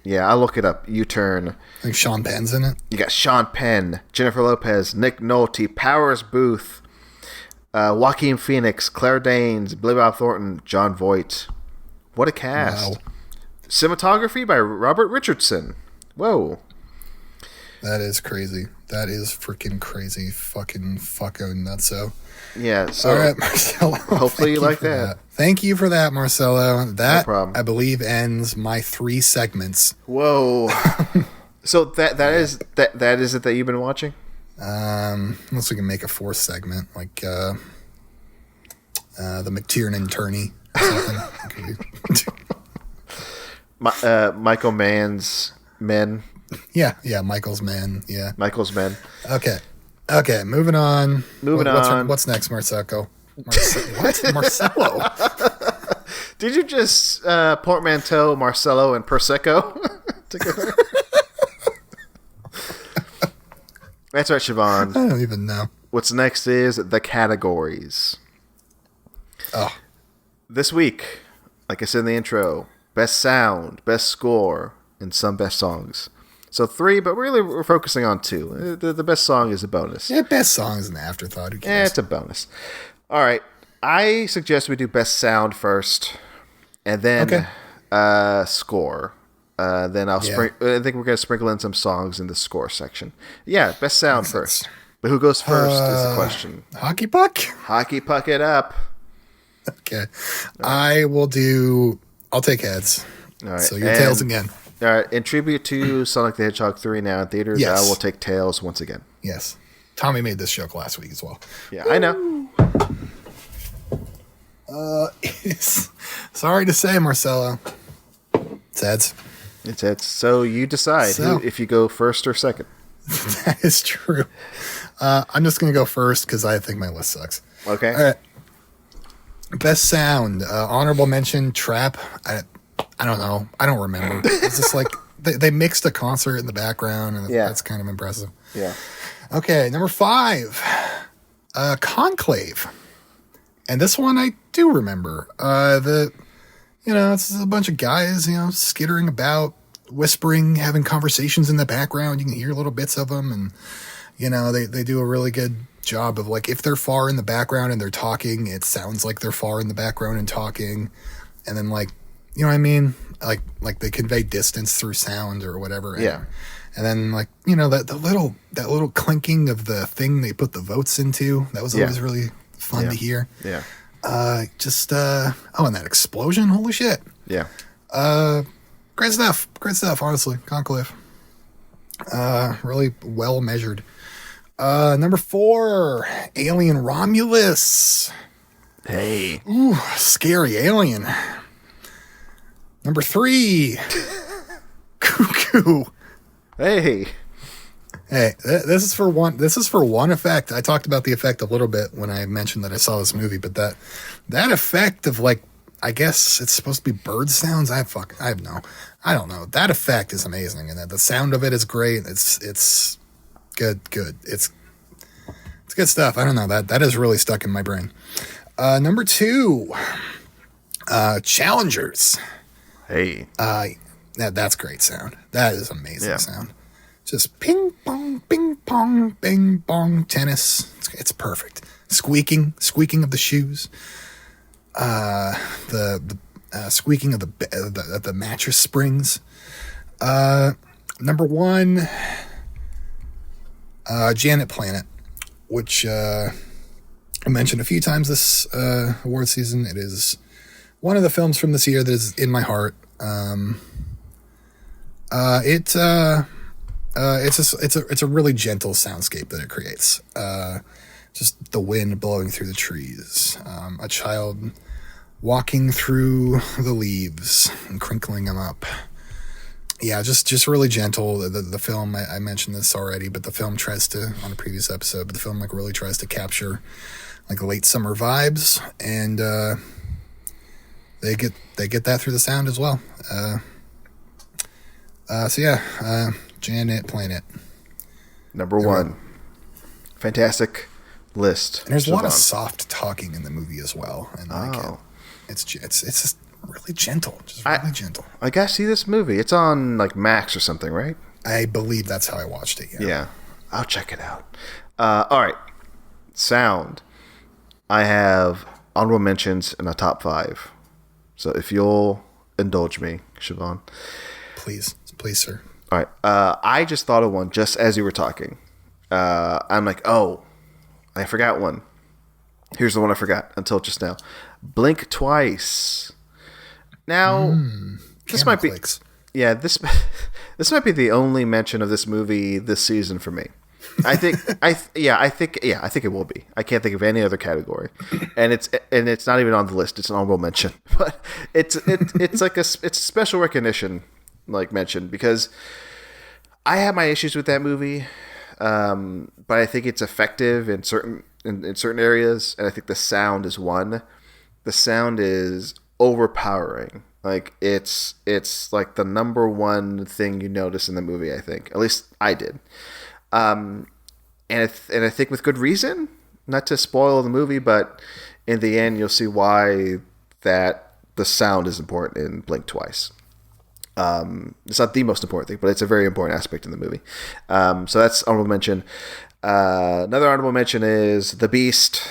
Yeah, I'll look it up. U-Turn.
I think Sean Penn's in it.
You got Sean Penn, Jennifer Lopez, Nick Nolte, Powers Booth, Joaquin Phoenix, Claire Danes, Billy Bob Thornton, John Voight. What a cast. Wow. Cinematography by Robert Richardson. Whoa.
That is crazy. That is freaking crazy. Fucking fucko nutso.
Yeah, so
all right, Marcelo.
Hopefully you like that.
Thank you for that, Marcelo. That,
no problem.
I believe, ends my 3 segments.
Whoa. So that is it that you've been watching?
Unless we can make a 4th segment, like the McTiernan tourney or
something. Michael Mann's Men.
Yeah, Michael's Men. Yeah,
Michael's Men.
Okay, moving on.
What's
next, Marcelo? What? Marcelo?
Did you just portmanteau Marcelo and Prosecco together? That's right, Siobhan.
I don't even know.
What's next is the categories.
Oh.
This week, like I said in the intro, best sound, best score, and some best songs. So 3, but really we're focusing on 2. The best song is a bonus.
Yeah, best song is an afterthought. Who cares?
It's a bonus. All right. I suggest we do best sound first, and then score. Then I think we're going to sprinkle in some songs in the score section. Yeah, best sound first. But who goes first is the question.
Hockey puck?
Hockey puck it up.
Okay. I'll take heads.
All right.
So your tails again.
All right. In tribute to Sonic the Hedgehog 3 now in theaters, I will take tails once again.
Yes. Tommy made this joke last week as well.
Yeah, I know.
Sorry to say, Marcelo. It's heads.
It's heads. So you decide if you go first or second.
That is true. I'm just going to go first because I think my list sucks.
Okay.
All right. Best sound. Honorable mention, Trap. I don't know. I don't remember. It's just like they mixed a concert in the background, and that's kind of impressive.
Yeah.
Okay, number 5. Conclave. And this one I do remember. It's a bunch of guys, skittering about, whispering, having conversations in the background. You can hear little bits of them, and they do a really good job of, like, if they're far in the background and they're talking, it sounds like they're far in the background and talking, and then, like, you know what I mean, like they convey distance through sound or whatever. And then, like, that little clinking of the thing they put the votes into, that was always really fun to hear.
Yeah.
And that explosion, holy shit.
Yeah.
Great stuff, honestly. Conclave. Really well measured. Number 4, Alien Romulus.
Hey.
Ooh, scary alien. Number 3, Cuckoo.
Hey,
this is for one effect. I talked about the effect a little bit when I mentioned that I saw this movie, but that effect of, like, I guess it's supposed to be bird sounds. I don't know. That effect is amazing, and the sound of it is great. It's good. It's good stuff. I don't know, that is really stuck in my brain. Number 2, Challengers.
Hey.
That's great sound. That is amazing sound. Just ping pong, bing bong, tennis. It's perfect. Squeaking of the shoes. The squeaking of the mattress springs. Number 1, Janet Planet, which I mentioned a few times this award season. It is one of the films from this year that is in my heart. It's a really gentle soundscape that it creates. Just the wind blowing through the trees, a child walking through the leaves and crinkling them up. Yeah, just really gentle. The film, I mentioned this already, but the film tries to, on a previous episode, but the film, like, really tries to capture, like, late summer vibes, and they get that through the sound as well. Janet Planet.
Number 1. Fantastic list.
And there's a lot of soft talking in the movie as well, and it's just really gentle, really gentle.
I gotta see this movie. It's on like Max or something, right?
I believe that's how I watched it.
Yeah, I'll check it out. All right, sound. I have honorable mentions in a top 5. So if you'll indulge me, Siobhan.
Please, sir.
All right. I just thought of one just as you were talking. I'm like, oh, I forgot one. Here's the one I forgot until just now. Blink Twice. Now, this might be, this might be the only mention of this movie this season for me. I think it will be. I can't think of any other category, and it's not even on the list. It's an honorable mention, but it's a special recognition like mention because I have my issues with that movie, but I think it's effective in certain areas, and I think the sound is one. The sound is overpowering. Like it's like the number one thing you notice in the movie. I think, at least I did. And I think with good reason, not to spoil the movie, but in the end, you'll see why that the sound is important in Blink Twice. It's not the most important thing, but it's a very important aspect in the movie. So that's honorable mention. Another honorable mention is The Beast.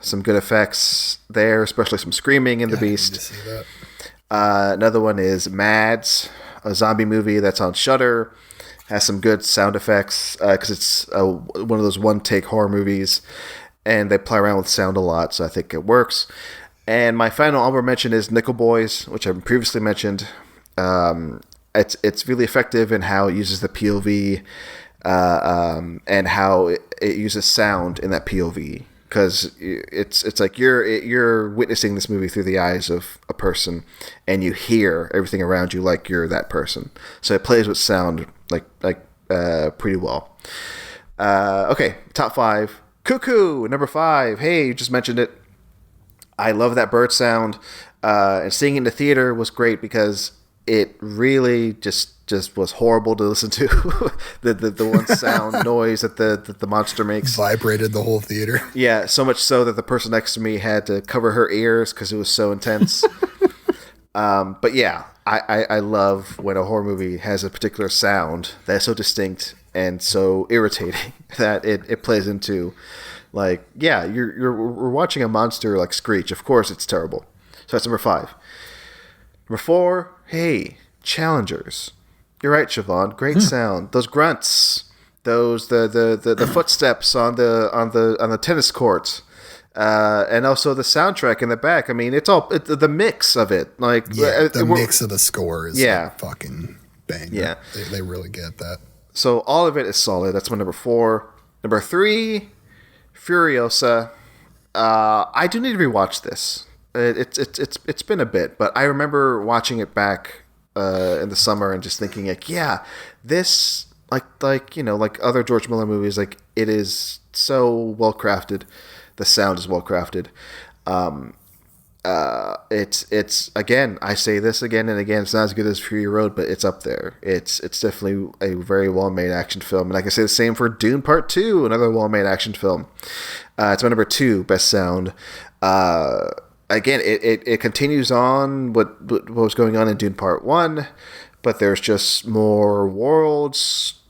Some good effects there, especially some screaming in The Beast.
I need to see that.
Another one is Mads, a zombie movie that's on Shudder. Has some good sound effects because it's one of those one-take horror movies, and they play around with sound a lot, so I think it works. And my final honorable mention is Nickel Boys, which I previously mentioned. It's really effective in how it uses the POV and how it uses sound in that POV. Because it's like you're witnessing this movie through the eyes of a person, and you hear everything around you like you're that person. So it plays with sound pretty well. Okay, top 5. Cuckoo, number 5. Hey, you just mentioned it. I love that bird sound, and seeing it in the theater was great because it really just was horrible to listen to. the one sound noise that the monster makes
vibrated the whole theater.
Yeah, so much so that the person next to me had to cover her ears because it was so intense. But yeah, I love when a horror movie has a particular sound that's so distinct and so irritating that it plays into, like, yeah, we're watching a monster like screech. Of course, it's terrible. So that's number 5. Number 4, hey, Challengers. You're right, Siobhan. Great sound. Those grunts, the footsteps on the tennis court, and also the soundtrack in the back. I mean, it's all the mix of it. Like
the mix of the score is like fucking bang. Yeah, they really get that.
So all of it is solid. That's my number 4. Number 3, Furiosa. I do need to rewatch this. It's been a bit, but I remember watching it back in the summer and just thinking like, yeah, this like other George Miller movies, like it is so well crafted. The sound is well crafted. It's again, I say this again and again, it's not as good as Fury Road, but it's up there. It's definitely a very well made action film, and I can say the same for Dune Part 2, another well made action film. It's my number 2 best sound. Again, it continues on what was going on in Dune Part 1, but there's just more worlds,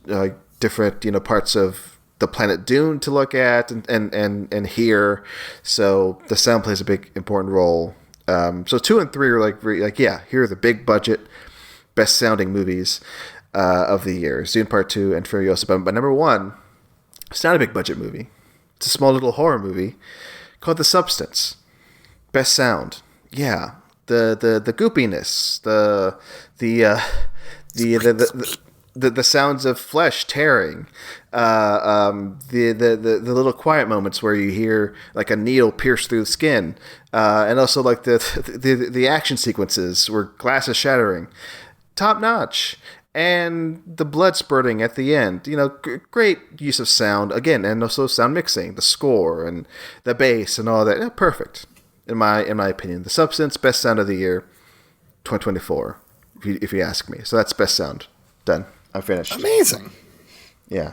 different parts of the planet Dune to look at and hear. So the sound plays a big important role. So 2 and 3 are here are the big budget, best sounding movies of the year. Dune Part 2 and Furiosa. But number 1, it's not a big budget movie. It's a small little horror movie called The Substance. Best sound, yeah. The goopiness, the sounds of flesh tearing, the little quiet moments where you hear like a needle pierce through the skin, and also like the action sequences where glass is shattering, top notch. And the blood spurting at the end, great use of sound again, and also sound mixing, the score and the bass and all that, perfect. In my opinion, The Substance, best sound of the year, 2024, if you ask me. So that's best sound. Done. I'm finished.
Amazing.
Yeah.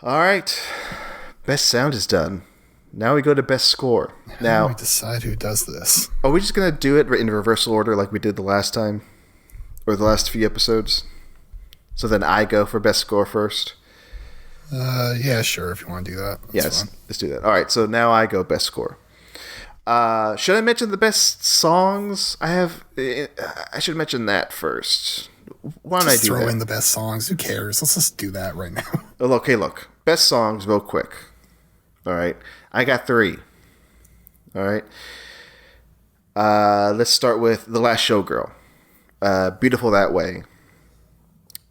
All right. Best sound is done. Now we go to best score.
How do we decide who does this?
Are we just going to do it in reversal order like we did the last time? Or the last few episodes? So then I go for best score first?
Yeah, sure, if you want to do that.
Yes, let's do that. All right, so now I go best score. Should I mention the best songs? I should mention that first. Why don't I do that?
Throw in the best songs. Who cares? Let's just do that right now.
Okay, look. Best songs, real quick. All right. I got 3. All right. Let's start with The Last Showgirl. Beautiful That Way.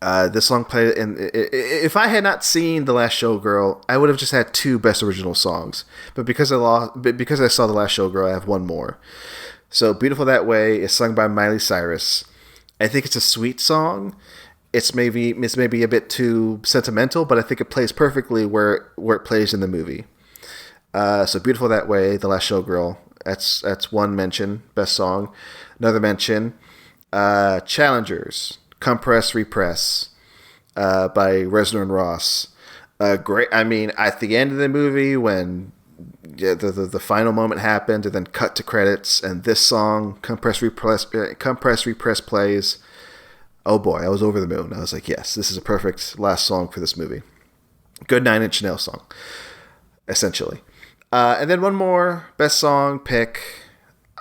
This song played if I had not seen The Last Showgirl, I would have just had 2 best original songs. But because I saw The Last Showgirl, I have 1 more. So Beautiful That Way is sung by Miley Cyrus. I think it's a sweet song. It's maybe a bit too sentimental, but I think it plays perfectly where it plays in the movie. So Beautiful That Way, The Last Showgirl. That's one mention, best song. Another mention, Challengers, Compress Repress, by Reznor and Ross. Great. I mean, at the end of the movie when the final moment happened, and then cut to credits, and this song, Compress Repress plays. Oh boy, I was over the moon. I was like, yes, this is a perfect last song for this movie. Good 9 Inch Nails song, essentially. And then one more best song pick.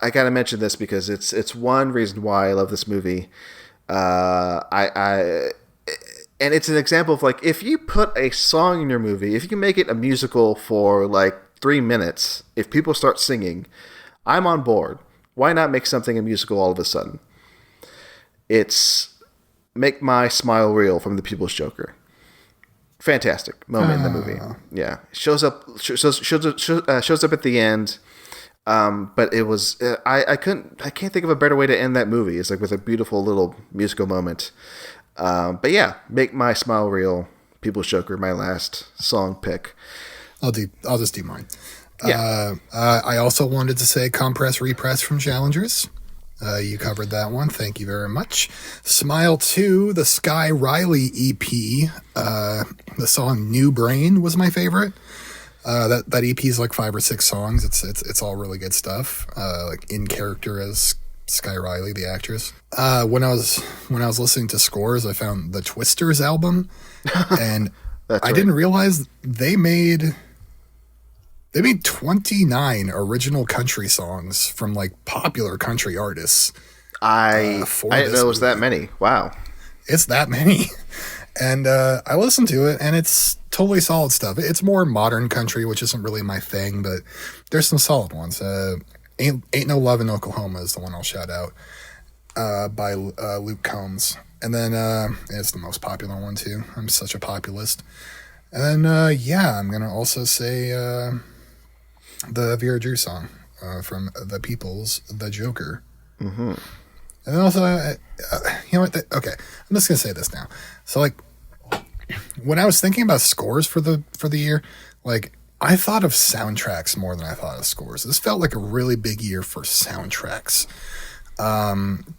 I gotta mention this because it's one reason why I love this movie. And it's an example of, like, if you put a song in your movie, if you can make it a musical for like 3 minutes, if people start singing, I'm on board. Why not make something a musical all of a sudden? It's Make My Smile Real from The People's Joker. Fantastic moment in the movie. Yeah, shows up at the end. But it was I can't think of a better way to end that movie. It's like with a beautiful little musical moment. But yeah, Make My Smile Real, People's Joker, my last song pick.
I'll just do mine.
Yeah.
I also wanted to say Compress Repress from Challengers. You covered that one. Thank you very much. Smile 2, the Sky Riley EP. The song New Brain was my favorite. That EP is like 5 or 6 songs. It's all really good stuff. Like in character as Sky Riley, the actress. When I was listening to scores, I found the Twisters album, and I didn't realize they made 29 original country songs from like popular country artists.
I didn't know it was that many. Wow.
It's that many. And I listened to it, and it's totally solid stuff. It's more modern country, which isn't really my thing, but there's some solid ones. Ain't No Love in Oklahoma is the one I'll shout out, by Luke Combs. And then it's the most popular one, too. I'm such a populist. And then, I'm going to also say the Vera Drew song from The People's The Joker.
Mm-hmm.
And then also, you know what? Okay, I'm just gonna say this now. So, like, when I was thinking about scores for the year, like, I thought of soundtracks more than I thought of scores. This felt like a really big year for soundtracks.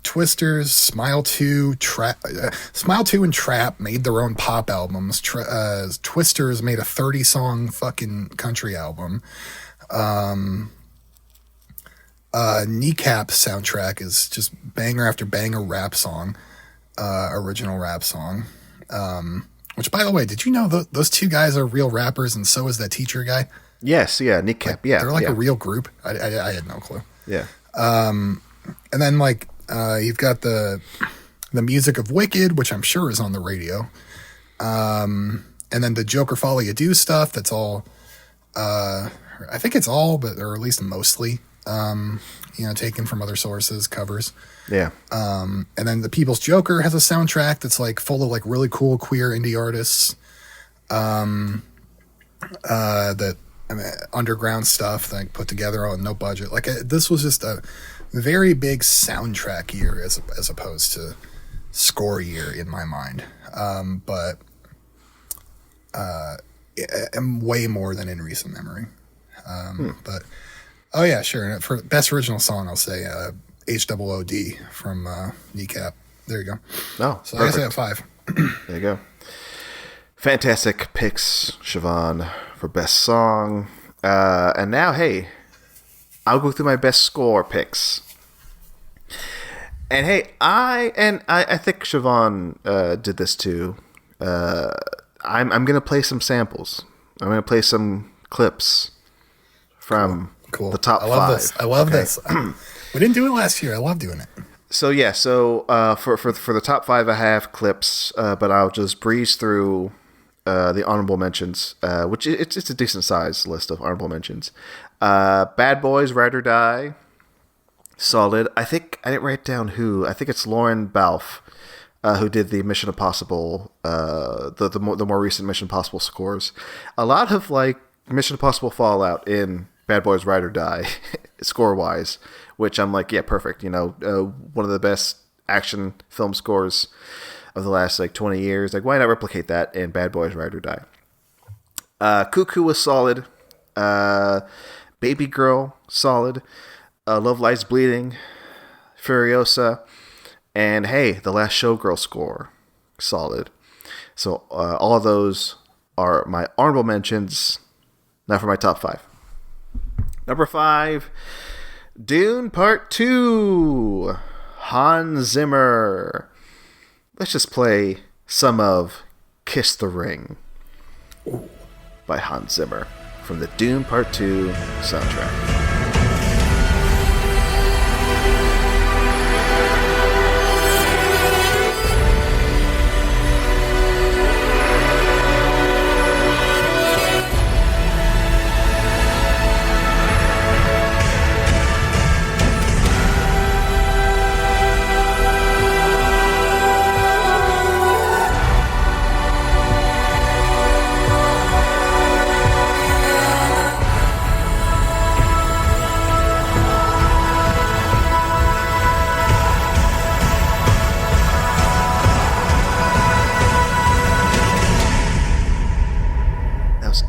Twisters, Smile 2, and Trap made their own pop albums. Twisters made a 30-song fucking country album. Kneecap soundtrack is just banger after banger rap song, original rap song. Which, by the way, did you know those 2 guys are real rappers, and so is that teacher guy?
Yes, yeah, Kneecap,
like, they're like a real group. I had no clue.
Yeah.
And then like you've got the music of Wicked, which I'm sure is on the radio. And then the Joker Follow You Do stuff. That's all. I think it's all, but or at least mostly. Taken from other sources, covers.
Yeah.
And then The People's Joker has a soundtrack that's like full of like really cool queer indie artists. Underground stuff like put together on no budget. Like this was just a very big soundtrack year as opposed to score year in my mind. But way more than in recent memory. But oh yeah, sure. And for best original song, I'll say HOOD from Kneecap. There you go.
Oh,
so perfect. I guess I have 5.
There you go. Fantastic picks, Siobhan, for best song. And now, hey, I'll go through my best score picks. And hey, I think Siobhan did this too. I'm going to play some samples. I'm going to play some clips from the top five.
I love this. We didn't do it last year. I love doing it.
So yeah, for the top five, I have clips, but I'll just breeze through the honorable mentions, which it's a decent sized list of honorable mentions. Bad Boys, Ride or Die, solid. I think I didn't write down who. I think it's Lauren Balfe, who did the Mission Impossible, the more recent Mission Impossible scores. A lot of like Mission Impossible fallout in Bad Boys, Ride or Die, score wise, which I'm like, yeah, perfect. You know, one of the best action film scores of the last like 20 years. Like, why not replicate that in Bad Boys, Ride or Die? Cuckoo was solid. Baby Girl, solid. Love Lies Bleeding, Furiosa, and hey, the last Showgirl score, solid. So all of those are my honorable mentions. Now for my top five. Number 5, Dune Part 2, Hans Zimmer. Let's just play some of Kiss the Ring by Hans Zimmer from the Dune Part 2 soundtrack.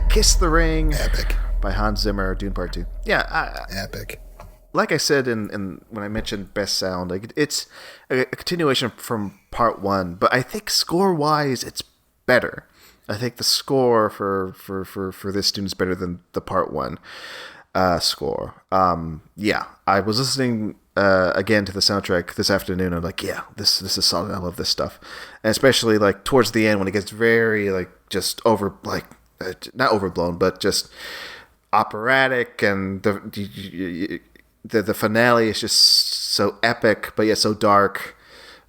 Kiss the Ring,
epic,
by Hans Zimmer, Dune Part 2. Yeah,
epic.
Like I said in when I mentioned best sound, like it's a continuation from Part 1, but I think score wise it's better. I think the score for this Dune is better than the Part 1 score. Yeah, I was listening again to the soundtrack this afternoon. I'm like, yeah, this is solid. I love this stuff, and especially like towards the end when it gets very like just over like. Not overblown, but just operatic, and the finale is just so epic, but yet so dark.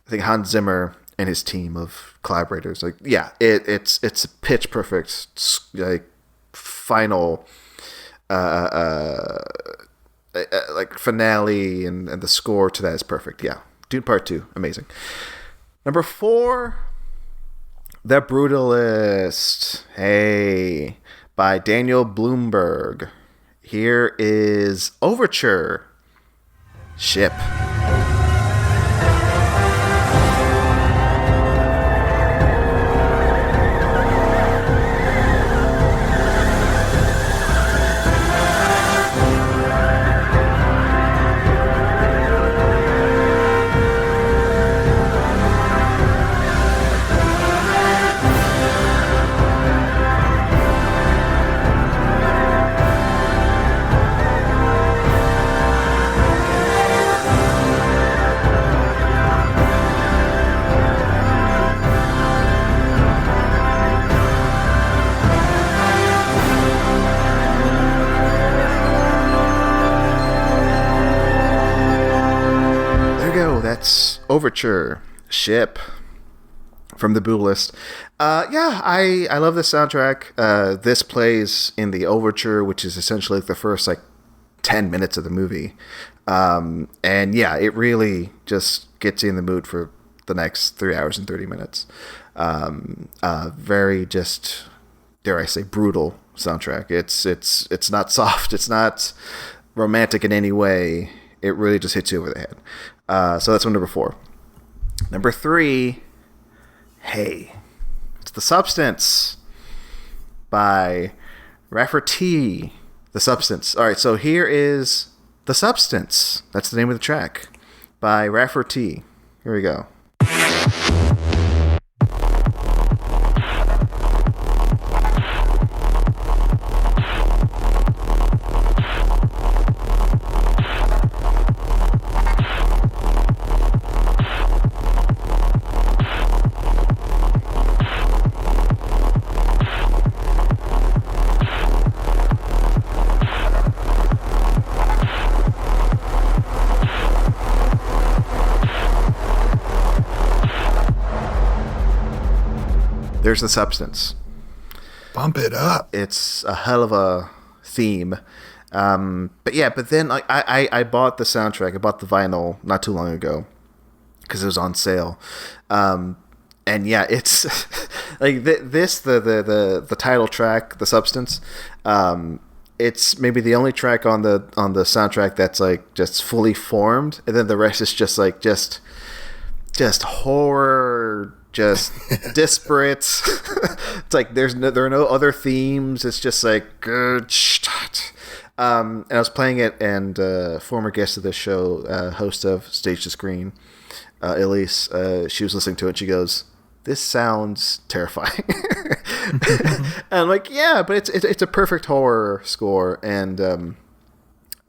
I think Hans Zimmer and his team of collaborators, like, yeah, it's a pitch perfect like final like finale, and the score to that is perfect. Yeah, Dune Part 2, amazing. Number 4. The Brutalist, hey, by Daniel Bloomberg. Here is Overture, Ship. Overture, Ship, from The Brutalist. Yeah, I love this soundtrack. This plays in the overture, which is essentially like the first like 10 minutes of the movie. And yeah, it really just gets you in the mood for the next 3 hours and 30 minutes. Very just, dare I say, brutal soundtrack. It's not soft. It's not romantic in any way. It really just hits you over the head. So that's number 4. Number 3, hey, it's The Substance by Rafferty. The Substance. All right, so here is The Substance. That's the name of the track by Rafferty. Here we go. there's the substance.
Bump it up.
It's a hell of a theme. But then like I bought the soundtrack. I bought the vinyl not too long ago because it was on sale. And yeah, it's like the title track, the substance. It's maybe the only track on the soundtrack that's like just fully formed, and then the rest is just like just horror, just disparate. It's like there are no other themes. It's just like and I was playing it, and former guest of this show, host of Stage to Screen, Elise, she was listening to it. She goes, "This sounds terrifying." And I'm like, yeah, but it's a perfect horror score, and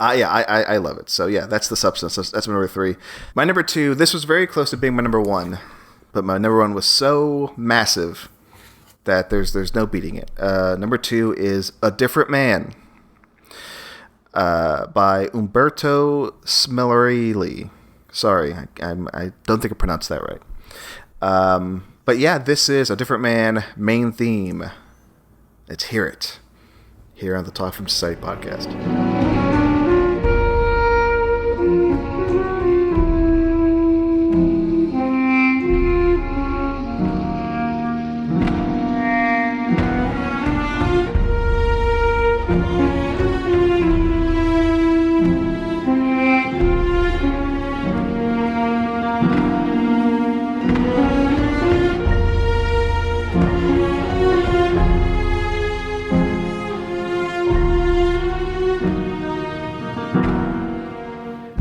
I love it. So yeah, that's the substance. That's my number 3. My number 2. This was very close to being my number 1, but my number 1 was so massive that there's no beating it. Number 2 is A Different Man, by Umberto Smellerilli. Sorry, I don't think I pronounced that right. But yeah, this is A Different Man main theme. Let's hear it here on the Talk from Society podcast.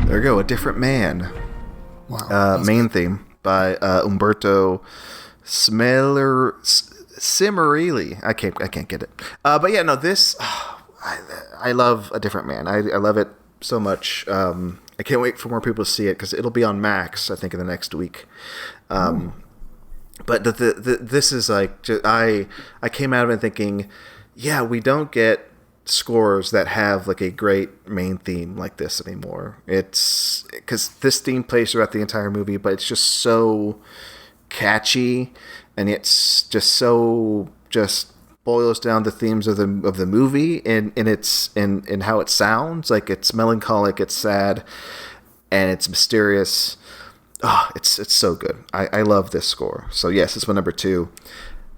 There you go, A Different Man.
Wow.
Main theme by Umberto Smellerilli. I can't get it. But yeah, no, this I love A Different Man. I love it so much. I can't wait for more people to see it because it'll be on Max, I think, in the next week. But this is like I came out of it thinking, yeah, we don't get scores that have like a great main theme like this anymore. It's because this theme plays throughout the entire movie, but it's just so catchy, and it's just so just boils down the themes of the movie and it's in how it sounds. Like, it's melancholic, it's sad, and it's mysterious. Oh, it's so good. I love this score. So yes, it's my number 2.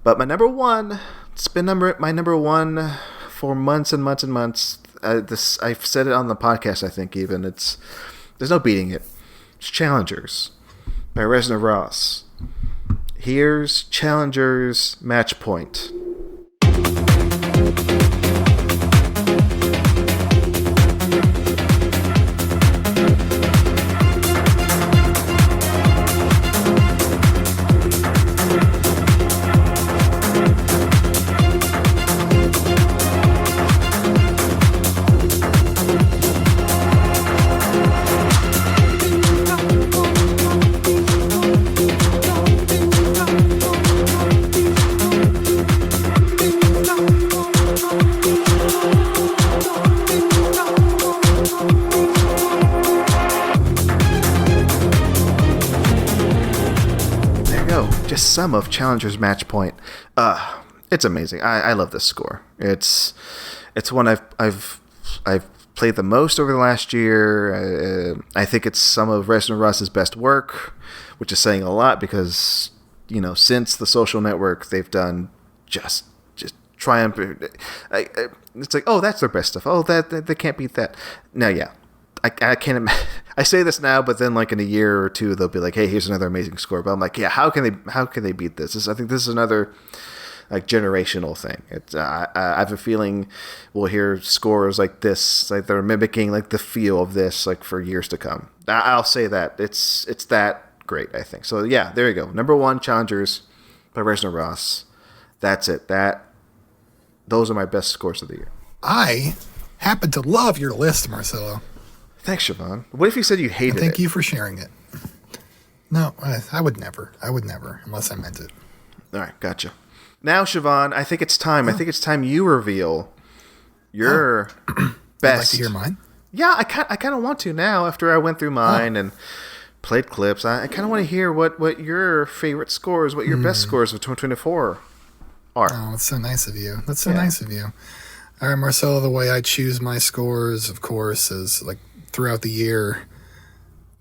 But my number 1, it's been my number 1 for months and months and months. I've said it on the podcast, I think, even. There's no beating it. It's Challengers by Reznor Ross. Here's Challengers Match Point. Some of Challenger's Match Point. It's amazing. I love this score. It's one I've played the most over the last year. I think it's some of Reznor Ross's best work, which is saying a lot because, you know, since The Social Network, they've done just triumph. It's like, oh, that's their best stuff. Oh, that they can't beat that. No, yeah. I can't. I say this now, but then like in a year or two, they'll be like, "Hey, here's another amazing score." But I'm like, "Yeah, how can they beat this?" I think this is another like generational thing. I have a feeling we'll hear scores like this, like they're mimicking like the feel of this, like for years to come. I'll say that it's that great. I think so. Yeah, there you go. Number 1, Challengers by Reznor Ross. That's it. Those are my best scores of the year.
I happen to love your list, Marcelo.
Thanks, Siobhan. What if you said you hated it?
Thank you for sharing it. No, I would never, unless I meant it.
All right, gotcha. Now, Siobhan, I think it's time. I think it's time you reveal your best.
Would like to hear mine?
Yeah, I kind of want to now after I went through mine and played clips. I kind of want to hear what your favorite scores, what your best scores of 2024. are.
Oh, that's so nice of you. That's so nice of you. All right, Marcelo, the way I choose my scores, of course, is like throughout the year.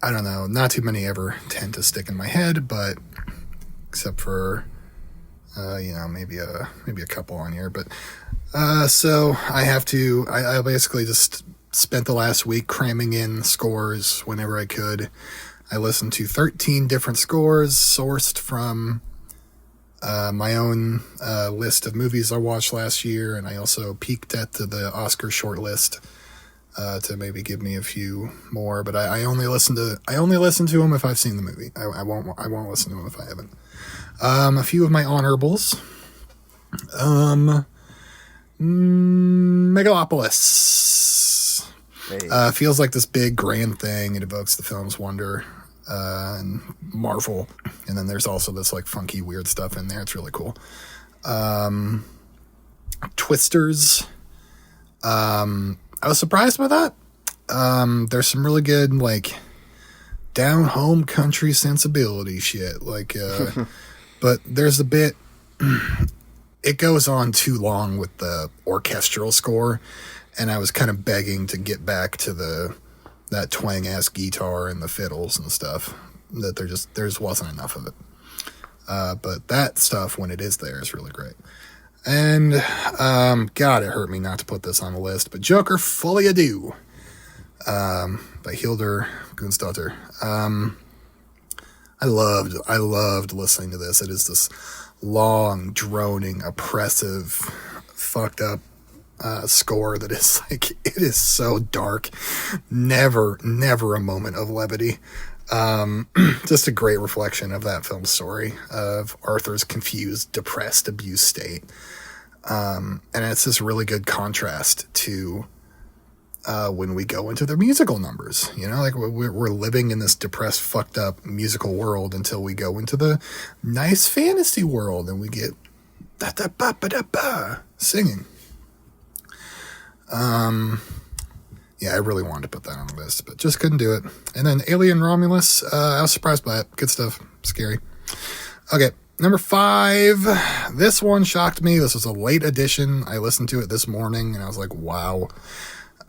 I don't know, not too many ever tend to stick in my head, but except for, maybe a couple on here. But so I basically just spent the last week cramming in scores whenever I could. I listened to 13 different scores sourced from my own list of movies I watched last year, and I also peeked at the Oscar shortlist to maybe give me a few more. But I only listen to them if I've seen the movie. I won't listen to them if I haven't. A few of my honorables. Megalopolis.
Hey.
Feels like this big grand thing. It evokes the film's wonder and marvel. And then there's also this like funky weird stuff in there. It's really cool. Twisters. I was surprised by that. There's some really good like down home country sensibility shit. Like, but there's a bit. It goes on too long with the orchestral score, and I was kind of begging to get back to that twang ass guitar and the fiddles and stuff. That there just wasn't enough of it. But that stuff, when it is there, is really great. And God, it hurt me not to put this on the list, but Joker Fully Ado by Hildur Guðnadóttir. I loved listening to this. It is this long, droning, oppressive, fucked up score that is like, it is so dark. Never a moment of levity. Just a great reflection of that film's story of Arthur's confused, depressed, abused state. And it's this really good contrast to when we go into the musical numbers. You know, like we're living in this depressed, fucked up musical world until we go into the nice fantasy world and we get da-da-ba-ba-da-ba singing. Yeah, I really wanted to put that on the list, but just couldn't do it. And then Alien Romulus, I was surprised by it. Good stuff. Scary. Okay, number 5. This one shocked me. This was a late edition. I listened to it this morning, and I was like, wow.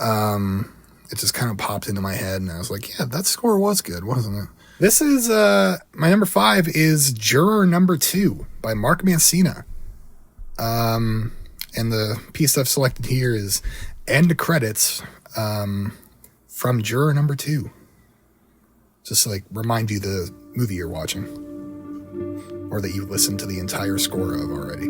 It just kind of popped into my head, and I was like, yeah, that score was good, wasn't it? This is, my number 5 is Juror Number 2 by Mark Mancina. And the piece I've selected here is End Credits, from Juror Number 2. Just to, like, remind you the movie you're watching. Or that you listened to the entire score of already.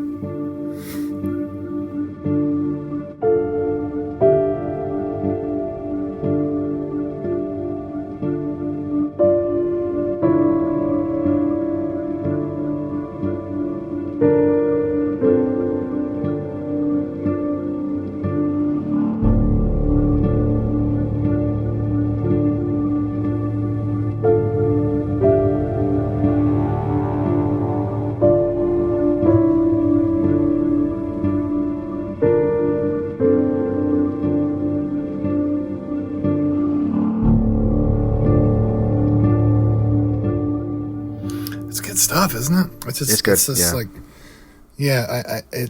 Stuff, isn't it?
It's good.
It's just like, yeah, it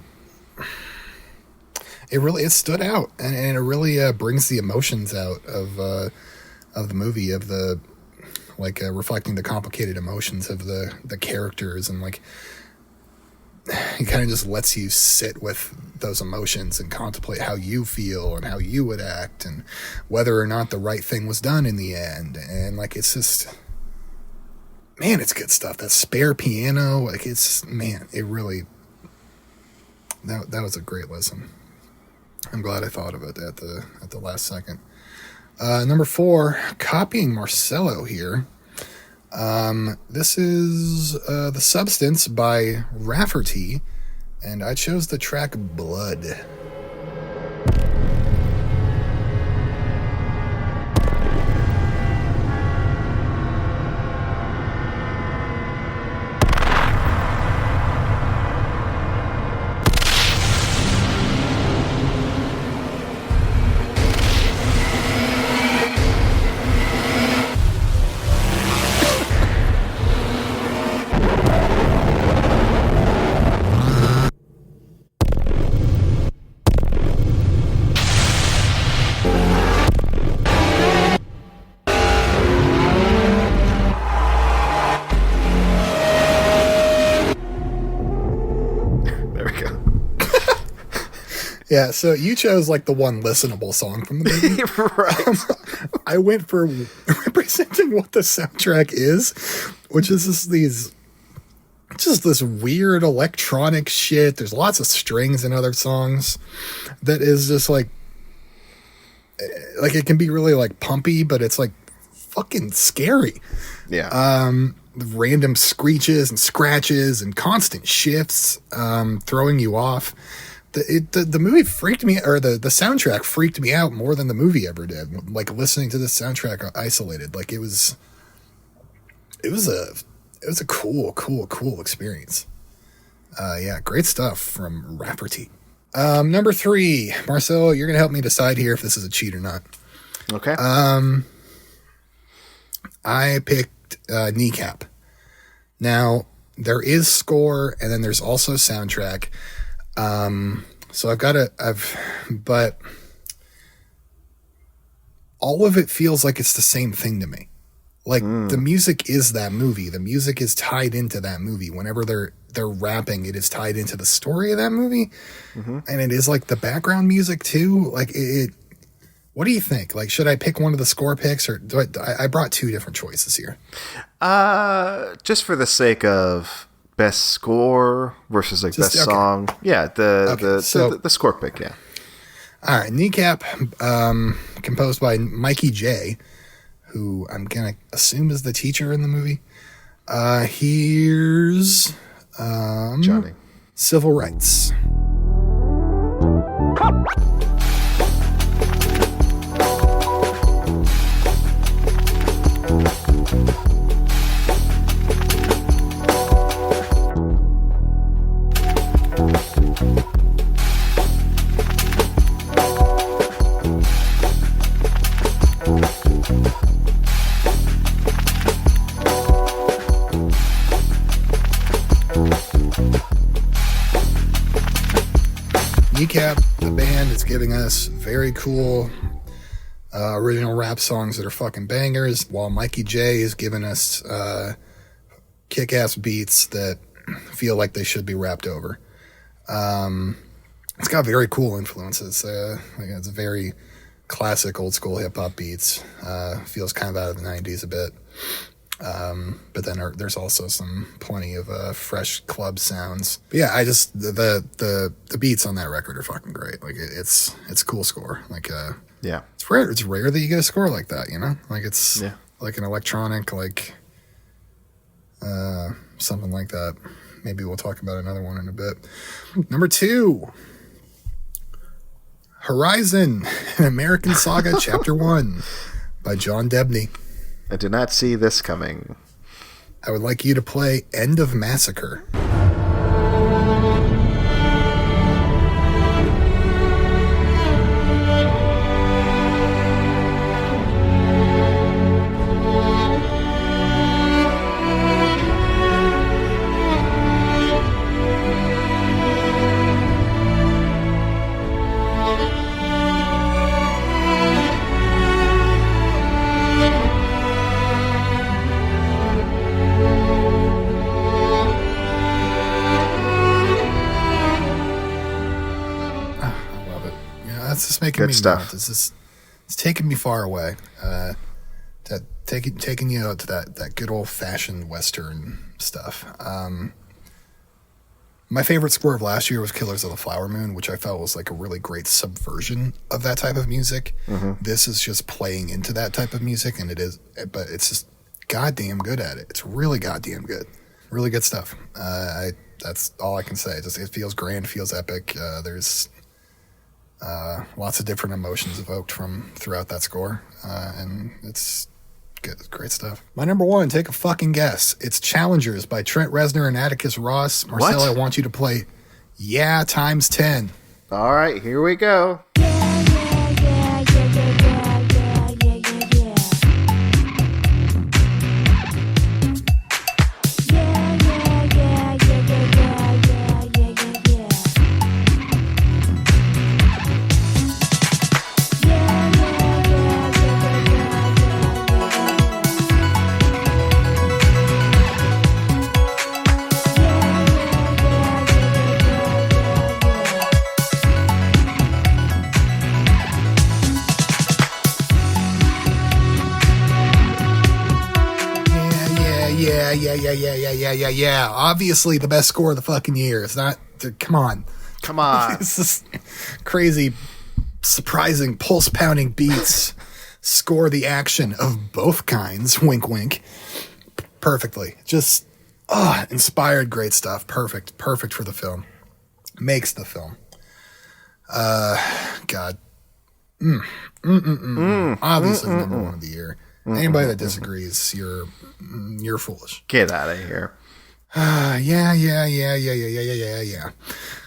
really stood out, and it really brings the emotions out of the movie, of the like reflecting the complicated emotions of the characters, and like it kind of just lets you sit with those emotions and contemplate how you feel and how you would act and whether or not the right thing was done in the end, and like it's just. Man, it's good stuff. That spare piano, like it's, man, it really, that was a great listen. I'm glad I thought of it at the last second. Number 4, copying Marcelo here. This is The Substance by Rafferty, and I chose the track Blood. Yeah, so you chose like the one listenable song from the movie.
Right.
I went for representing what the soundtrack is, which is just this weird electronic shit. There's lots of strings in other songs that is just like it can be really like pumpy, but it's like fucking scary.
Yeah.
Random screeches and scratches and constant shifts, throwing you off. The movie freaked me, or the soundtrack freaked me out more than the movie ever did. Like listening to this soundtrack isolated, like it was a cool experience. Yeah, great stuff from Rafferty. Number 3, Marcelo, you're gonna help me decide here if this is a cheat or not.
Okay.
I picked Kneecap. Now there is score, and then there's also soundtrack. So but all of it feels like it's the same thing to me. Like the music is that movie. The music is tied into that movie. Whenever they're rapping, it is tied into the story of that movie. Mm-hmm. And it is like the background music too. Like it what do you think? Like, should I pick one of the score picks, or I brought 2 different choices here?
Just for the sake of best score versus like best song. Yeah, the score pick, yeah.
All right, Kneecap, composed by Mikey J, who I'm gonna assume is the teacher in the movie. Here's
Johnny.
Civil Rights. Kneecap, the band, is giving us very cool original rap songs that are fucking bangers, while Mikey J is giving us kick-ass beats that feel like they should be rapped over. It's got very cool influences. It's a very classic old school hip-hop beats. Feels kind of out of the 90s a bit. But then there's also plenty of fresh club sounds. But yeah, I just the beats on that record are fucking great. Like it's a cool score. Like
yeah,
it's rare. It's rare that you get a score like that. You know, like it's like an electronic like something like that. Maybe we'll talk about another one in a bit. Number 2, Horizon, an American Saga, Chapter 1 by John Debney.
I did not see this coming.
I would like you to play End of Massacre. Making
good
me
stuff.
It's taking me far away. Taking you out to that good old fashioned Western stuff. My favorite score of last year was Killers of the Flower Moon, which I felt was like a really great subversion of that type of music. Mm-hmm. This is just playing into that type of music, but it's just goddamn good at it. It's really goddamn good. Really good stuff. That's all I can say. It feels grand, feels epic. There's lots of different emotions evoked from throughout that score, and it's good. It's great stuff. My number 1, take a fucking guess. It's Challengers by Trent Reznor and Atticus Ross. Marcelo, I want you to play Yeah times 10.
All right, here we go.
Yeah. Obviously, the best score of the fucking year. It's not. Come on. It's this crazy, surprising, pulse-pounding beats score the action of both kinds. Wink, wink. Perfectly. Just inspired, great stuff. Perfect for the film. Makes the film. God. Obviously, number one of the year. Anybody that disagrees, you're foolish.
Get out of here.
Yeah.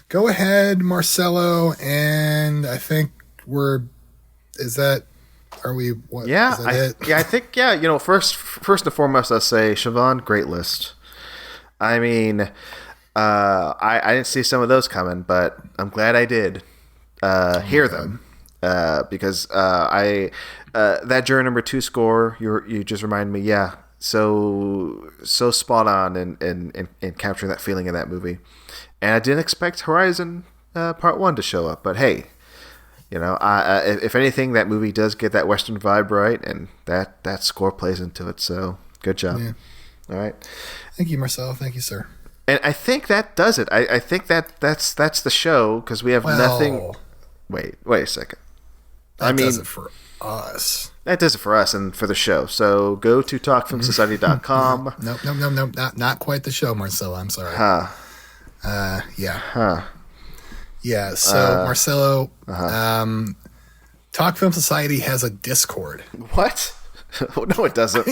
Go ahead, Marcelo, and I think are we, what?
Yeah,
is that it?
I think, first and foremost, I'll say, Siobhan, great list. I mean, I didn't see some of those coming, but I'm glad I did hear them. Because that juror number 2 score, you just reminded me, so spot on in capturing that feeling in that movie. And I didn't expect Horizon Part 1 to show up, but hey, if anything, that movie does get that Western vibe right, and that score plays into it, so good job. Yeah. All right.
Thank you, Marcelo. Thank you, sir.
And I think that does it. I think that's the show, because we have nothing... Wait a second.
That does it for us.
That does it for us and for the show. So go to talkfilmsociety.com.
Nope. Not quite the show, Marcelo. I'm sorry. Yeah. Yeah. So Marcelo, Talk Film Society has a Discord.
What? No, it doesn't.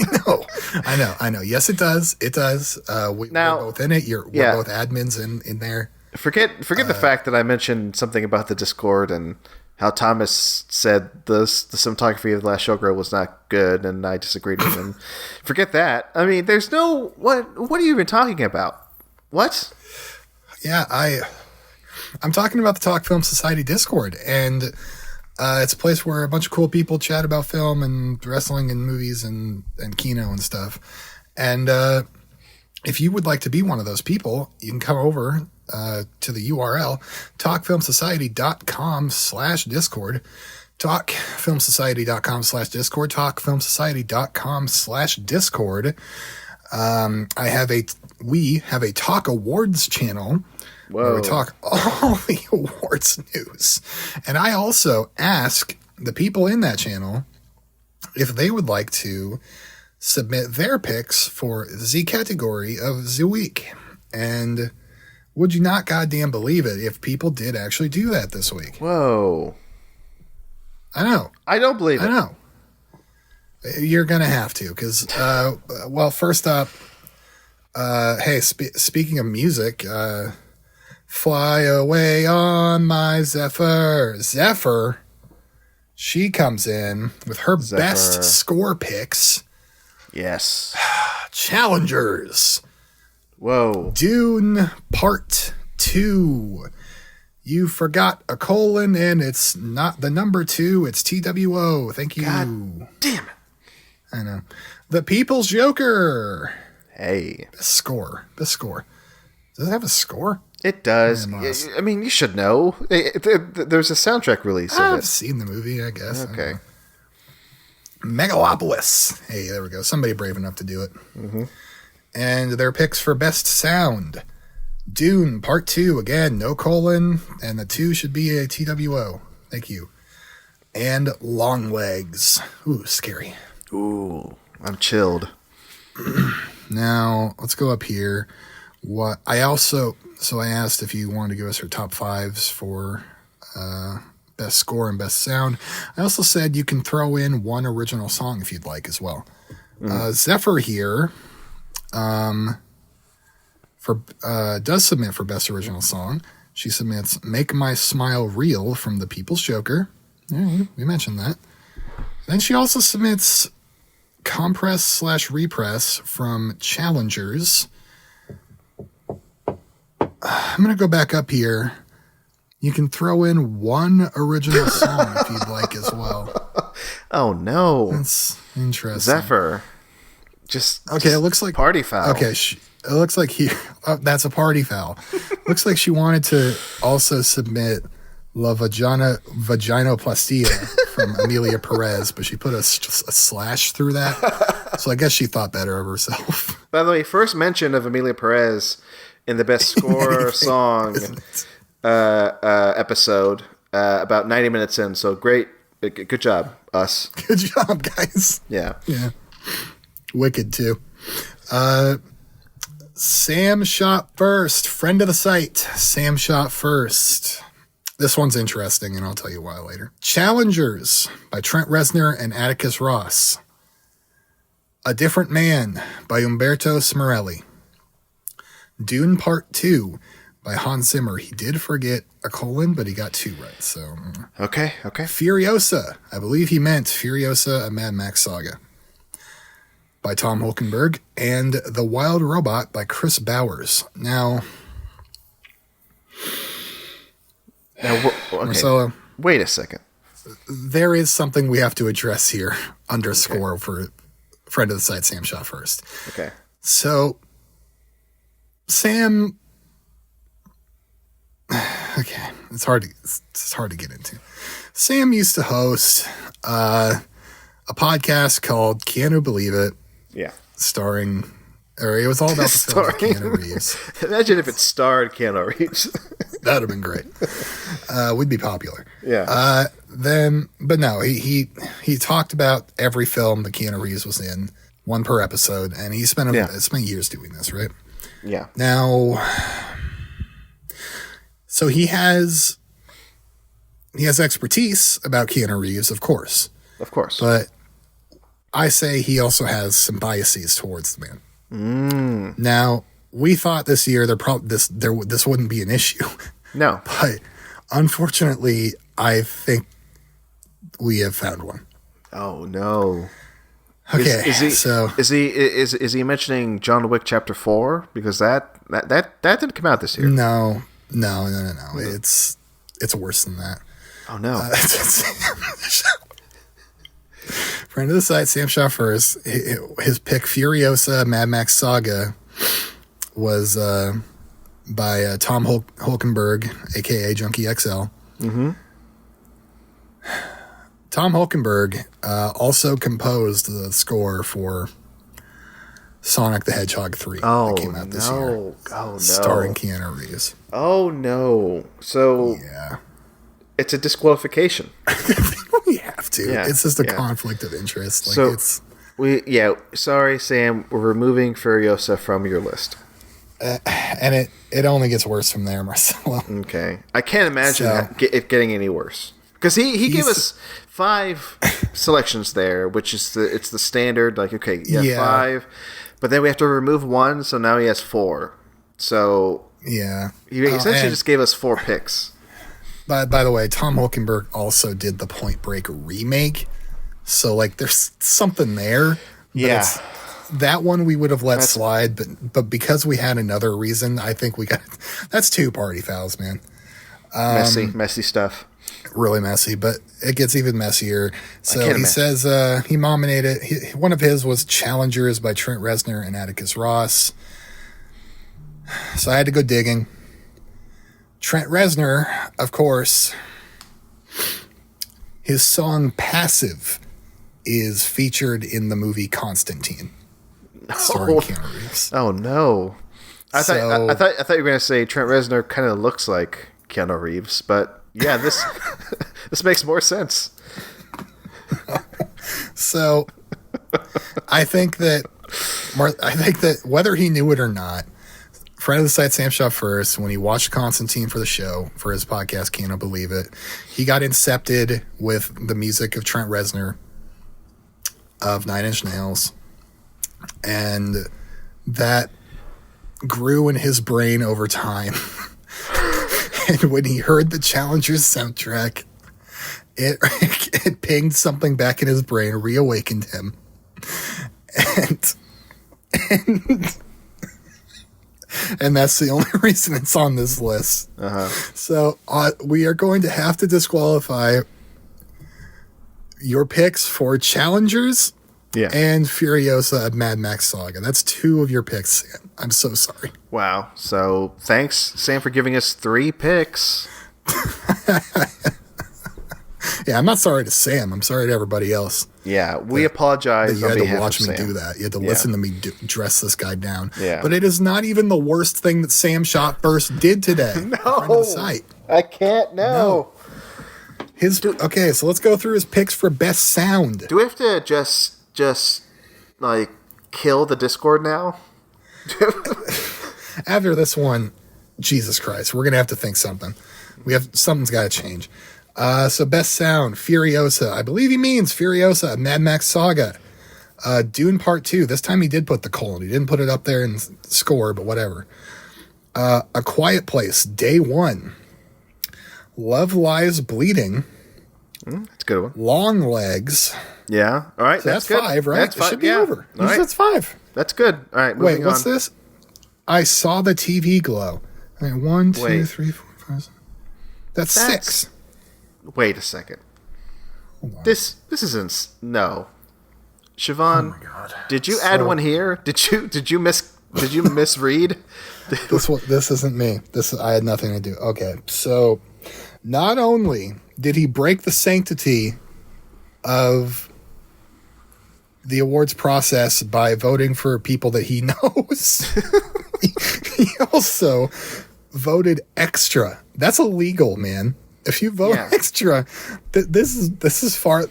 I know. Yes, it does. It does. We're both in it. We're both admins in there.
Forget the fact that I mentioned something about the Discord and how Thomas said the cinematography of The Last Showgirl was not good, and I disagreed with him. Forget that. I mean, there's no... What are you even talking about? What?
Yeah, I'm talking about the Talk Film Society Discord, and it's a place where a bunch of cool people chat about film and wrestling and movies and kino and stuff. And if you would like to be one of those people, you can come over to the URL, talkfilmsociety.com/discord, talkfilmsociety.com/discord, talkfilmsociety.com/discord. We have a Talk Awards channel where we talk all the awards news. And I also ask the people in that channel if they would like to submit their picks for the category of the week. And would you not goddamn believe it if people did actually do that this week?
Whoa.
I know.
I don't believe it.
I know. You're going to have to, because, first up, speaking of music, Fly Away on My Zephyr. Zephyr, she comes in with her best score picks.
Yes.
Challengers.
Whoa.
Dune Part 2. You forgot a colon, and it's not the number 2, it's TWO. Thank you.
God damn it.
I know. The People's Joker.
Hey.
Best score. Does it have a score?
It does. I mean, you should know. There's a soundtrack release of it.
I've seen the movie, I guess.
Okay.
Megalopolis. Hey, there we go. Somebody brave enough to do it. Mm-hmm. And their picks for best sound. Dune Part 2. Again, no colon. And the 2 should be a TWO. Thank you. And Long Legs. Ooh, scary.
Ooh, I'm chilled.
Now, let's go up here. I asked if you wanted to give us her top 5s for best score and best sound. I also said you can throw in one original song if you'd like as well. Zephyr here does submit for best original song. She submits Make My Smile Real from The People's Joker. Yeah, we mentioned that. Then she also submits Compress/Repress from Challengers. I'm going to go back up here. You can throw in one original song if you'd like as well.
Oh, no.
That's interesting.
Zephyr.
It looks like
party foul.
Okay, it looks like that's a party foul. Looks like she wanted to also submit La Vaginoplastia from Amelia Perez, but she put a slash through that. So I guess she thought better of herself.
By the way, first mention of Amelia Perez in the best score song episode about 90 minutes in. So great. Good job, us.
Good job, guys.
Yeah.
Yeah. Wicked, too. Sam shot first. Friend of the site. Sam shot first. This one's interesting, and I'll tell you why later. Challengers by Trent Reznor and Atticus Ross. A Different Man by Umberto Smorelli. Dune Part 2 by Hans Zimmer. He did forget a colon, but he got 2 right. So
Okay.
Furiosa. I believe he meant Furiosa, a Mad Max saga, by Tom Holkenberg, and The Wild Robot by Chris Bowers. Now,
okay.
Marcelo,
wait a second.
there is something we have to address here. Underscore for friend of the site, Sam shot first.
Okay.
So, Sam. Okay, it's hard to get into. Sam used to host a podcast called Keanu Believe It.
Yeah.
Starring, or it was all about the film of Keanu Reeves.
Imagine if it starred Keanu Reeves.
That would have been great. We'd be popular.
Yeah.
But no, he talked about every film that Keanu Reeves was in, one per episode, and he spent years doing this, right?
Yeah.
Now, so he has expertise about Keanu Reeves, of course. But I say he also has some biases towards the man. Now, we thought this year this wouldn't be an issue.
No.
But unfortunately, I think we have found one.
Oh no.
Okay.
Is he mentioning John Wick Chapter 4? Because that didn't come out this year.
No. It's worse than that.
Oh no.
Friend of the site, Sam shot first. His pick, Furiosa, Mad Max Saga, was by Tom Holkenberg, a.k.a. Junkie XL.
Mm-hmm.
Tom Holkenberg also composed the score for Sonic the Hedgehog 3 that came out this year.
Oh, no.
Starring Keanu Reeves.
Oh, no. So,
yeah.
It's a disqualification.
We have to.
Yeah,
it's just a conflict of interest.
Sorry, Sam. We're removing Furiosa from your list.
And it only gets worse from there, Marcelo.
Okay. I can't imagine it getting any worse. Because he gave us 5 selections there, which is the standard. Like, okay, 5. But then we have to remove 1, so now he has 4. So
yeah,
he essentially just gave us 4 picks.
By the way, Tom Holkenberg also did the Point Break remake. So, like, there's something there.
Yeah.
That one we would have let slide, but because we had another reason, I think we got... That's 2 party fouls, man.
Messy stuff.
Really messy, but it gets even messier. So he says he nominated... One of his was Challengers by Trent Reznor and Atticus Ross. So I had to go digging. Trent Reznor, of course, his song Passive is featured in the movie Constantine, starring Keanu Reeves.
Oh no! I thought you were going to say Trent Reznor kind of looks like Keanu Reeves, but yeah, this this makes more sense.
So I think that whether he knew it or not, friend of the site, Sam shot first, when he watched Constantine for the show, for his podcast, Can't Believe It, he got incepted with the music of Trent Reznor of Nine Inch Nails. And that grew in his brain over time. And when he heard the Challengers soundtrack, it pinged something back in his brain, reawakened him. And that's the only reason it's on this list.
Uh-huh.
So we are going to have to disqualify your picks for Challengers and Furiosa of Mad Max Saga. That's 2 of your picks, Sam. I'm so sorry.
Wow. So thanks, Sam, for giving us 3 picks.
Yeah, I'm not sorry to Sam. I'm sorry to everybody else.
Yeah, we apologize.
You
on
had to
behalf
watch
of
me
Sam.
do that. You had to listen to me dress this guy down.
Yeah.
But it is not even the worst thing that Sam Shot first did today.
No,
friend of the site.
I can't. No.
Okay, so let's go through his picks for best sound.
Do we have to just like kill the Discord now?
After this one, Jesus Christ, we're gonna have to think something. Something's got to change. So best sound, Furiosa. I believe he means Furiosa, Mad Max Saga. Dune Part 2. This time he did put the colon. He didn't put it up there and score, but whatever. A Quiet Place, Day 1. Love Lies Bleeding.
That's a good one.
Long Legs.
Yeah. All right.
So that's
good.
5, right?
That's 5.
It should be over.
All right.
That's 5.
That's good. All right.
Wait, what's this? I Saw the TV Glow. All right, 1, 2, 3, 4, 5. That's 6.
Wait a second. This isn't. No. Siobhan,
oh my God.
Did you add one here? Did you misread?
This isn't me. I had nothing to do. Okay, so not only did he break the sanctity of the awards process by voting for people that he knows, he also voted extra. That's illegal, man. If you vote extra, this is far. You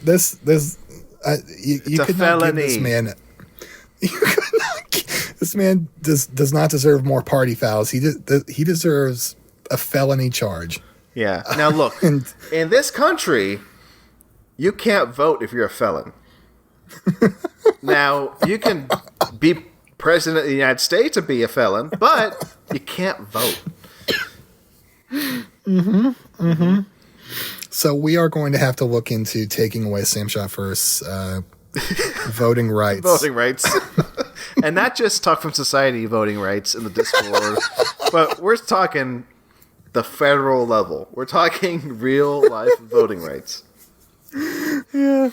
could not give this man. This man does not deserve more party fouls. He deserves a felony charge.
Yeah. Now look, in this country, you can't vote if you're a felon. Now you can be president of the United States and be a felon, but you can't vote.
Mm-hmm. Mm-hmm. So we are going to have to look into taking away Sam Shot First's voting rights.
Voting rights. And not just Talk From Society voting rights in the Discord, but we're talking the federal level. We're talking real life voting rights.
Yeah.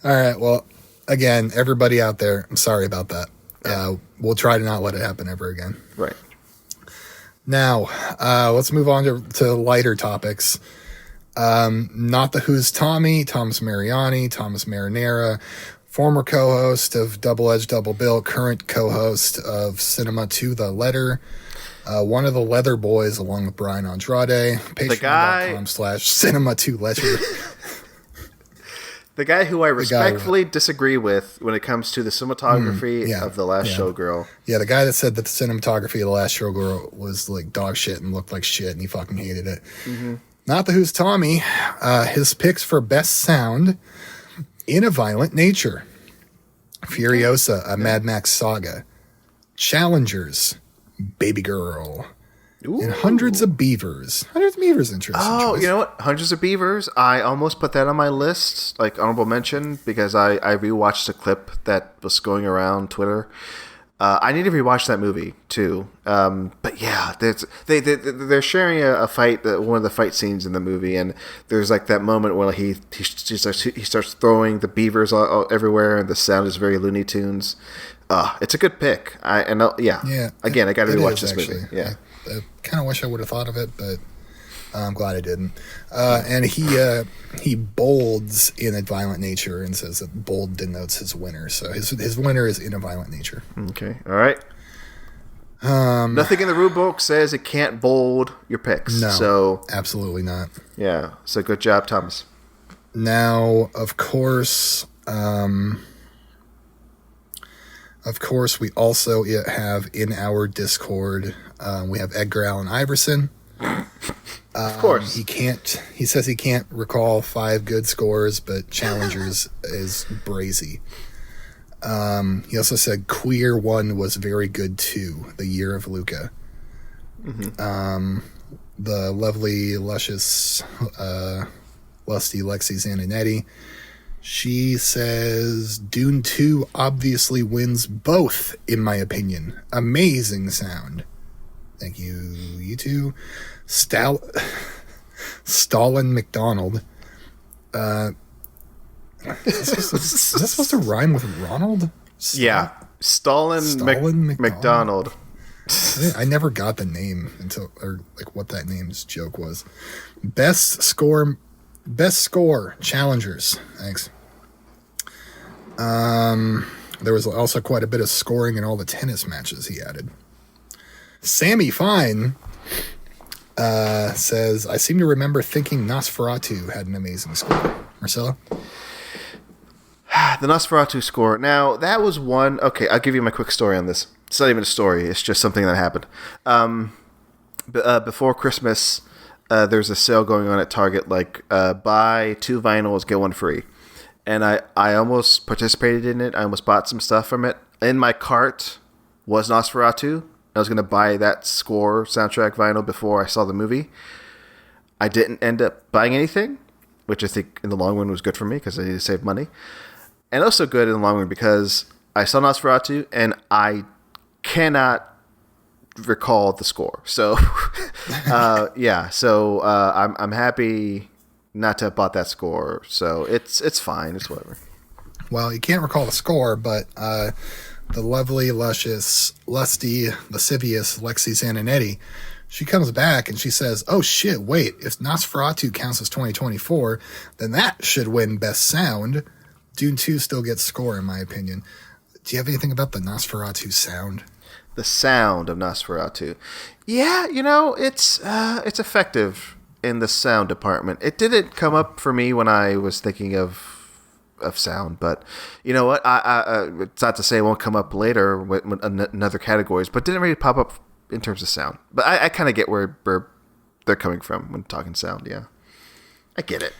All right. Well, again, everybody out there, I'm sorry about that. We'll try to not let it happen ever again.
Right.
Now, let's move on to lighter topics. Not the Who's Tommy, Thomas Mariani, Thomas Marinara, former co-host of Double Edge Double Bill, current co-host of Cinema to the Letter, one of the Leather Boys along with Brian Andrade, patreon.com/cinema2letter.
The guy who I respectfully disagree with when it comes to the cinematography of The Last Showgirl.
Yeah, the guy that said that the cinematography of The Last Showgirl was like dog shit and looked like shit and he fucking hated it. Mm-hmm. Not the Who's Tommy. His picks for best sound: In a Violent Nature, Furiosa, a Mad Max Saga, Challengers, Baby Girl, and Hundreds of Beavers. Hundreds of Beavers, interesting.
Oh,
choice.
You know what? Hundreds of Beavers. I almost put that on my list, like honorable mention, because I rewatched a clip that was going around Twitter. I need to rewatch that movie too. But yeah, they're sharing a fight, one of the fight scenes in the movie, and there's like that moment where he starts throwing the beavers all everywhere, and the sound is very Looney Tunes. It's a good pick. Again, I got to rewatch this movie. Yeah.
I kind of wish I would have thought of it, but I'm glad I didn't. And he bolds In a Violent Nature and says that bold denotes his winner. So his winner is In a Violent Nature.
Okay. All right. Nothing in the rule book says it can't bold your picks.
No,
so
absolutely not.
Yeah. So good job, Thomas.
Now, of course, we also have in our Discord, we have Edgar Allan Iverson.
Of course.
He says he can't recall 5 good scores, but Challengers is brazy. He also said Queer 1 was very good too, The Year of Luca. Mm-hmm. The lovely, luscious, lusty Lexi Zananetti. She says Dune 2 obviously wins both, in my opinion. Amazing sound. Thank you, you two. Stalin McDonald. Is that supposed to rhyme with Ronald?
Yeah. Stalin McDonald.
I never got the name until, or like what that name's joke was. Best score Best score, challengers. Thanks. There was also quite a bit of scoring in all the tennis matches he added. Sammy Fine says, I seem to remember thinking Nosferatu had an amazing score. Marcelo?
The Nosferatu score. Now, that was one... Okay, I'll give you my quick story on this. It's not even a story. It's just something that happened. Before Christmas, there's a sale going on at Target, like, buy 2 vinyls, get 1 free. And I almost participated in it. I almost bought some stuff from it. In my cart was Nosferatu. I was going to buy that score soundtrack vinyl before I saw the movie. I didn't end up buying anything, which I think in the long run was good for me because I needed to save money. And also good in the long run because I saw Nosferatu and I cannot recall the score. So, yeah. So I'm happy not to have bought that score. So it's fine. It's whatever.
Well, you can't recall the score, but the lovely, luscious, lusty, lascivious Lexi Zananetti, she comes back and she says, oh shit, wait, if Nosferatu counts as 2024, then that should win Best Sound. Dune 2 still gets score, in my opinion. Do you have anything about the Nosferatu sound?
The sound of Nosferatu. Yeah, it's effective in the sound department. It didn't come up for me when I was thinking of sound, but you know what? I it's not to say it won't come up later in other categories, but didn't really pop up in terms of sound. But I kind of get where they're coming from when talking sound. Yeah, I get it.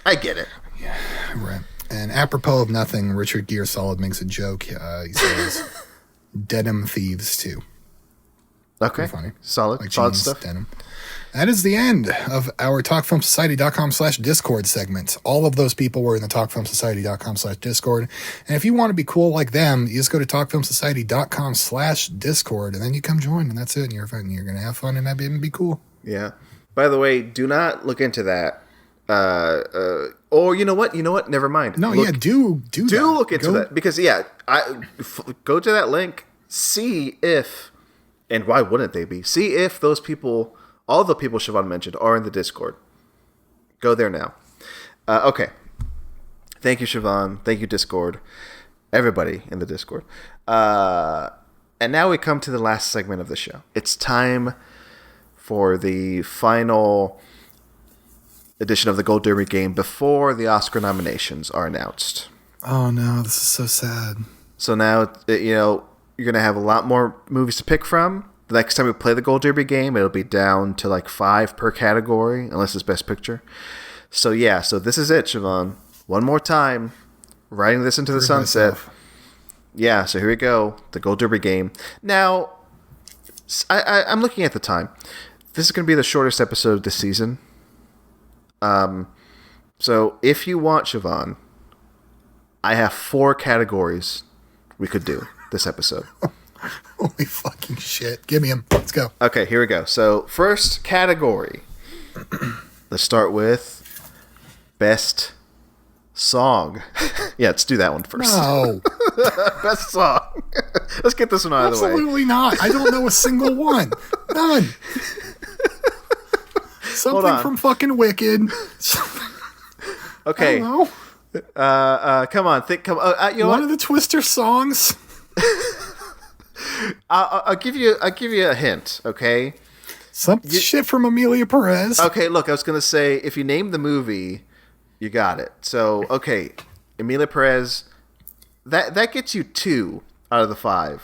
Yeah, right. And apropos of nothing, Richard Gearsolid makes a joke. He says, "Denim thieves too."
Okay,
funny.
Solid,
like
solid
jeans,
stuff.
Denim. That is the end of our TalkFilmSociety.com/Discord segment. All of those people were in the TalkFilmSociety.com/Discord. And if you want to be cool like them, you just go to TalkFilmSociety.com/Discord, and then you come join, and that's it. And you're fun. You're going to have fun and maybe even be cool.
Yeah. By the way, do not look into that. Or you know what? Never mind.
No, do
look into that because go to that link, see if, and why wouldn't they be? See if those people. All the people Siobhan mentioned are in the Discord. Go there now. Okay. Thank you, Siobhan. Thank you, Discord. Everybody in the Discord. And now we come to the last segment of the show. It's time for the final edition of the Gold Derby game before the Oscar nominations are announced.
Oh, no. This is so sad.
So now, you're going to have a lot more movies to pick from. The next time we play the Gold Derby game, it'll be down to like 5 per category, unless it's Best Picture. So yeah, so this is it, Siobhan. One more time, riding this into the sunset. Myself. Yeah, so here we go, the Gold Derby game. Now, I'm looking at the time. This is going to be the shortest episode of this season. So if you want, Siobhan, I have 4 categories we could do this episode.
Holy fucking shit. Give me him. Let's go.
Okay, here we go. So, first category. Let's start with Best Song. Yeah, let's do that one first.
No.
Best Song. Let's get this one out of the way.
Absolutely not. I don't know a single one. None. Something from fucking Wicked.
Okay.
I don't
know. Come on.
One of the Twister songs.
I'll give you a hint, okay?
Some shit from Amelia Perez.
Okay, look, I was gonna say if you name the movie, you got it. So okay, Amelia Perez, that gets you 2 out of the 5.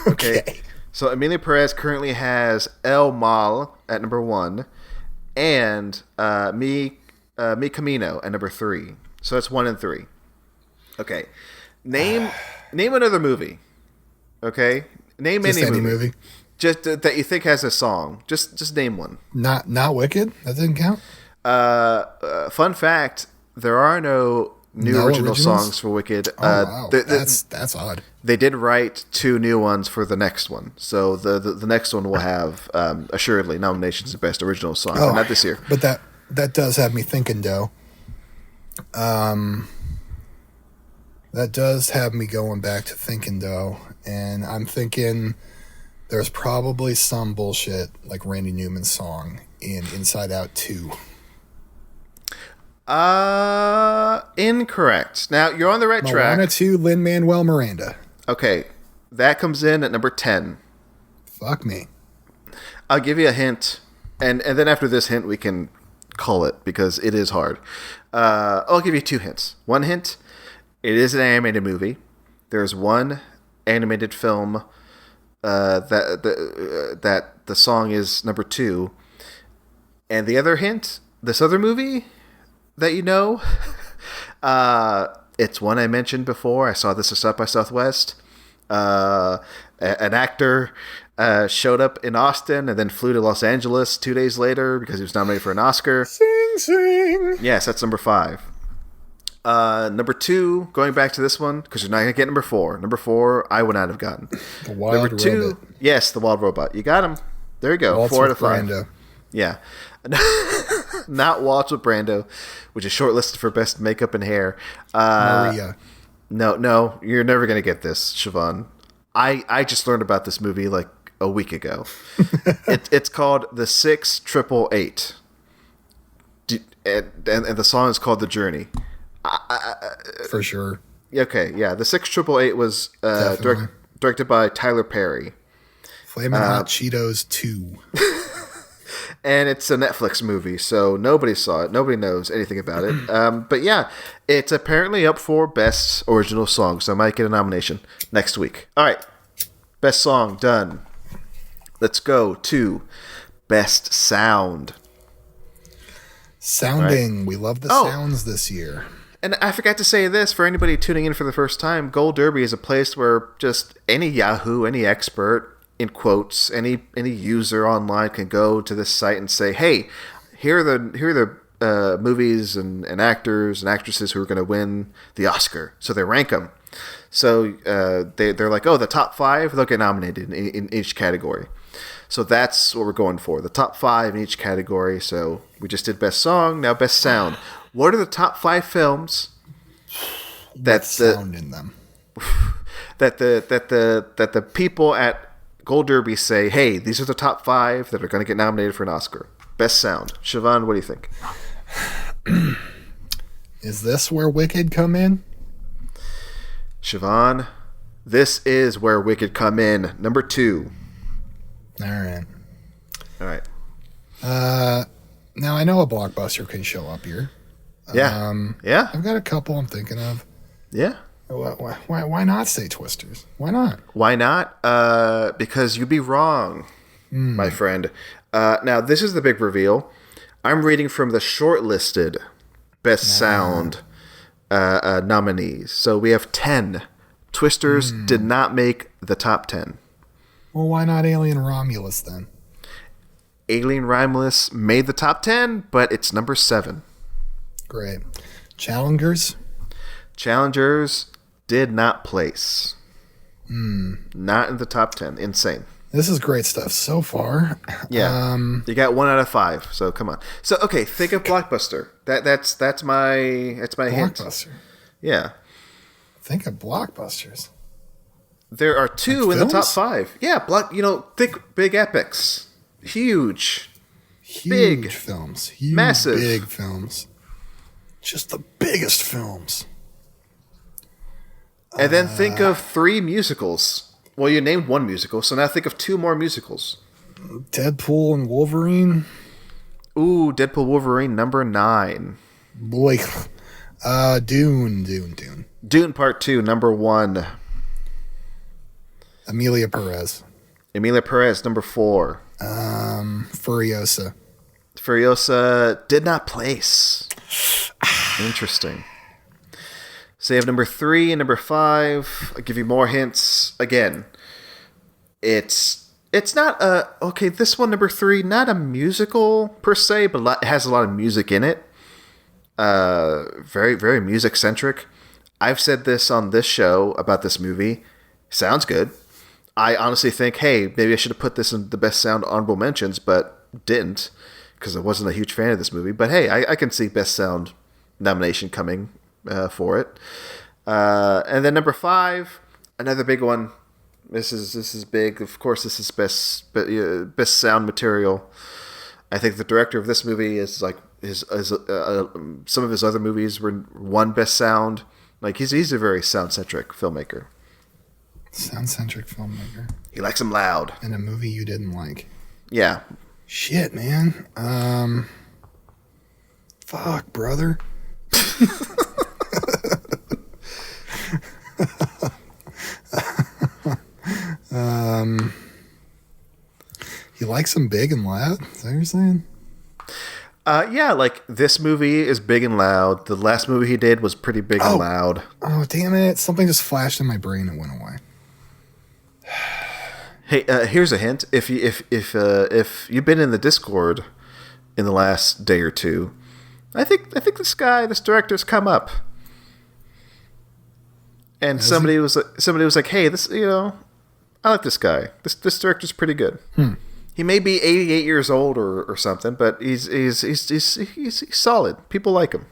Okay. So Amelia Perez currently has El Mal at number 1, and Mi Camino at number 3. So that's 1 and 3. Okay, name another movie. Okay, name
just any movie.
Just that you think has a song. Just name one.
Not Wicked. That didn't count.
Fun fact: there are no original songs for Wicked.
Wow. That's odd.
They did write 2 new ones for the next one, so the next one will have assuredly nominations for Best Original Song, but not this year.
But that does have me thinking, though. That does have me going back to thinking, though, and I'm thinking there's probably some bullshit like Randy Newman's song in Inside Out 2.
Incorrect. Now, you're on the right track.
Moana 2, Lin-Manuel Miranda.
Okay, that comes in at number 10.
Fuck me.
I'll give you a hint, and then after this hint, we can call it, because it is hard. I'll give you 2 hints. One hint, it is an animated movie. There's one animated film that the song is number 2. And the other hint, this other movie that you know, it's one I mentioned before. I saw this at South by Southwest. An actor showed up in Austin and then flew to Los Angeles 2 days later because he was nominated for an Oscar.
Sing, sing.
Yes, that's number 5. Number 2, going back to this one, because you're not going to get number 4. Number 4, I would not have gotten.
The Wild
Number 2,
Robot.
Yes, The Wild Robot. You got him. There you go.
Waltz
4 out
with
of 5.
Brando.
Yeah. Not Waltz with Brando, which is shortlisted for Best Makeup and Hair.
Maria.
No, you're never going to get this, Siobhan. I just learned about this movie like a week ago. It's called The 6888. And the song is called The Journey.
For sure.
Okay, yeah. The 6888 was directed by Tyler Perry.
Flamin' Hot Cheetos 2.
And it's a Netflix movie, so nobody saw it. Nobody knows anything about it. But yeah, it's apparently up for Best Original Song, so I might get a nomination next week. All right, Best Song, done. Let's go to Best Sound.
Sounding. Right. We love the sounds this year.
And I forgot to say this, for anybody tuning in for the first time, Gold Derby is a place where just any Yahoo, any expert, in quotes, any user online can go to this site and say, hey, here are the movies and actors and actresses who are going to win the Oscar. So they rank them. So they're like, oh, the top 5, they'll get nominated in each category. So that's what we're going for, the top 5 in each category. So we just did Best Song, now Best Sound. What are the top 5 films that
sound in them
that the people at Gold Derby say, hey, these are the top 5 that are going to get nominated for an Oscar? Best Sound. Siobhan, what do you think?
Is this where Wicked come in?
Siobhan, this is where Wicked come in. Number 2.
All right. Now I know a blockbuster can show up here.
Yeah. Yeah.
I've got a couple I'm thinking of.
Yeah.
Why not say Twisters? Why not?
Why not? Because you'd be wrong, my friend. Now, this is the big reveal. I'm reading from the shortlisted Best Sound nominees. So we have 10. Twisters did not make the top 10.
Well, why not Alien Romulus then?
Alien Romulus made the top 10, but it's number 7.
Great. Challengers did not place. Not in the top 10. Insane. This is great stuff so far.
Yeah. You got 1 out of 5, so come on. So okay, think of Blockbuster. That's my hint.
Blockbuster.
Yeah.
Think of blockbusters.
There are 2 in
films?
the top 5. Yeah, think big epics. Huge
Big films. Huge,
massive.
Big films. Just the biggest films.
And then think of 3 musicals. Well, you named 1 musical, so now think of 2 more musicals.
Deadpool and Wolverine.
Ooh, Deadpool Wolverine, number 9.
Boy. Dune.
Dune Part 2, number 1.
Emilia Perez,
number 4.
Furiosa.
Furiosa did not place. Interesting. So you have number 3 and number 5. I'll give you more hints. Again, it's not this one, number 3, not a musical per se, but it has a lot of music in it. Very, very music centric. I've said this on this show about this movie. Sounds good. I honestly think, hey, maybe I should have put this in the Best Sound honorable mentions, but didn't, because I wasn't a huge fan of this movie. But hey, I can see Best Sound nomination coming for it. And then number 5, another big one. This is big. Of course, this is best sound material. I think the director of this movie is some of his other movies won Best Sound. Like he's a very sound-centric filmmaker.
Sound-centric filmmaker.
He likes them loud.
In a movie you didn't like.
Yeah.
Shit, man. Fuck, brother. He likes them big and loud? Is that what you're saying?
Yeah, like this movie is big and loud. The last movie he did was pretty big and loud.
Oh, damn it. Something just flashed in my brain and went away.
Hey, here's a hint. If you've been in the Discord in the last day or two, I think this director's come up. And somebody was like, "Hey, this, I like this guy. This director's pretty good." He may be 88 years old or something, but he's solid. People like him.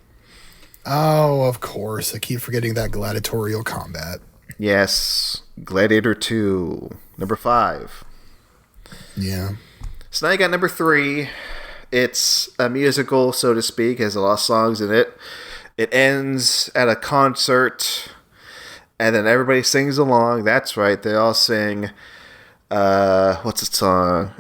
Oh, of course. I keep forgetting that gladiatorial combat.
Yes, Gladiator 2, number 5.
Yeah.
So now you got number 3. It's a musical, so to speak. It has a lot of songs in it. It ends at a concert, and then everybody sings along. That's right. They all sing... what's the song?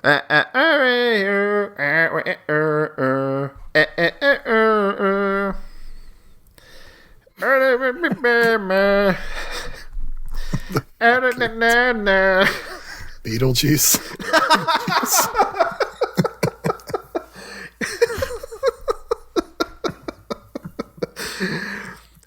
Beetlejuice.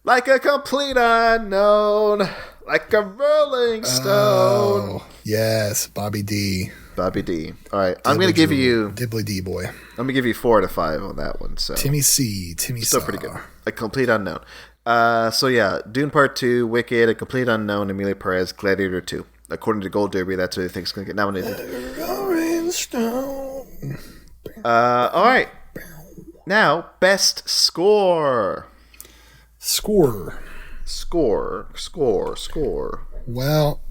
Like a complete unknown, like a rolling stone.
Oh, yes, Bobby D.
Bobby D. All right, I'm going to give you...
Dibbly D boy.
I'm going to give you 4 out of 5 on that one. So
Timmy C.
Still pretty good. A complete unknown. So yeah, Dune Part 2, Wicked, A Complete Unknown, Emilia Perez, Gladiator 2. According to Gold Derby, that's what I think is going to get nominated.
Rolling stone.
All right. Now, Best Score.
Score. Well,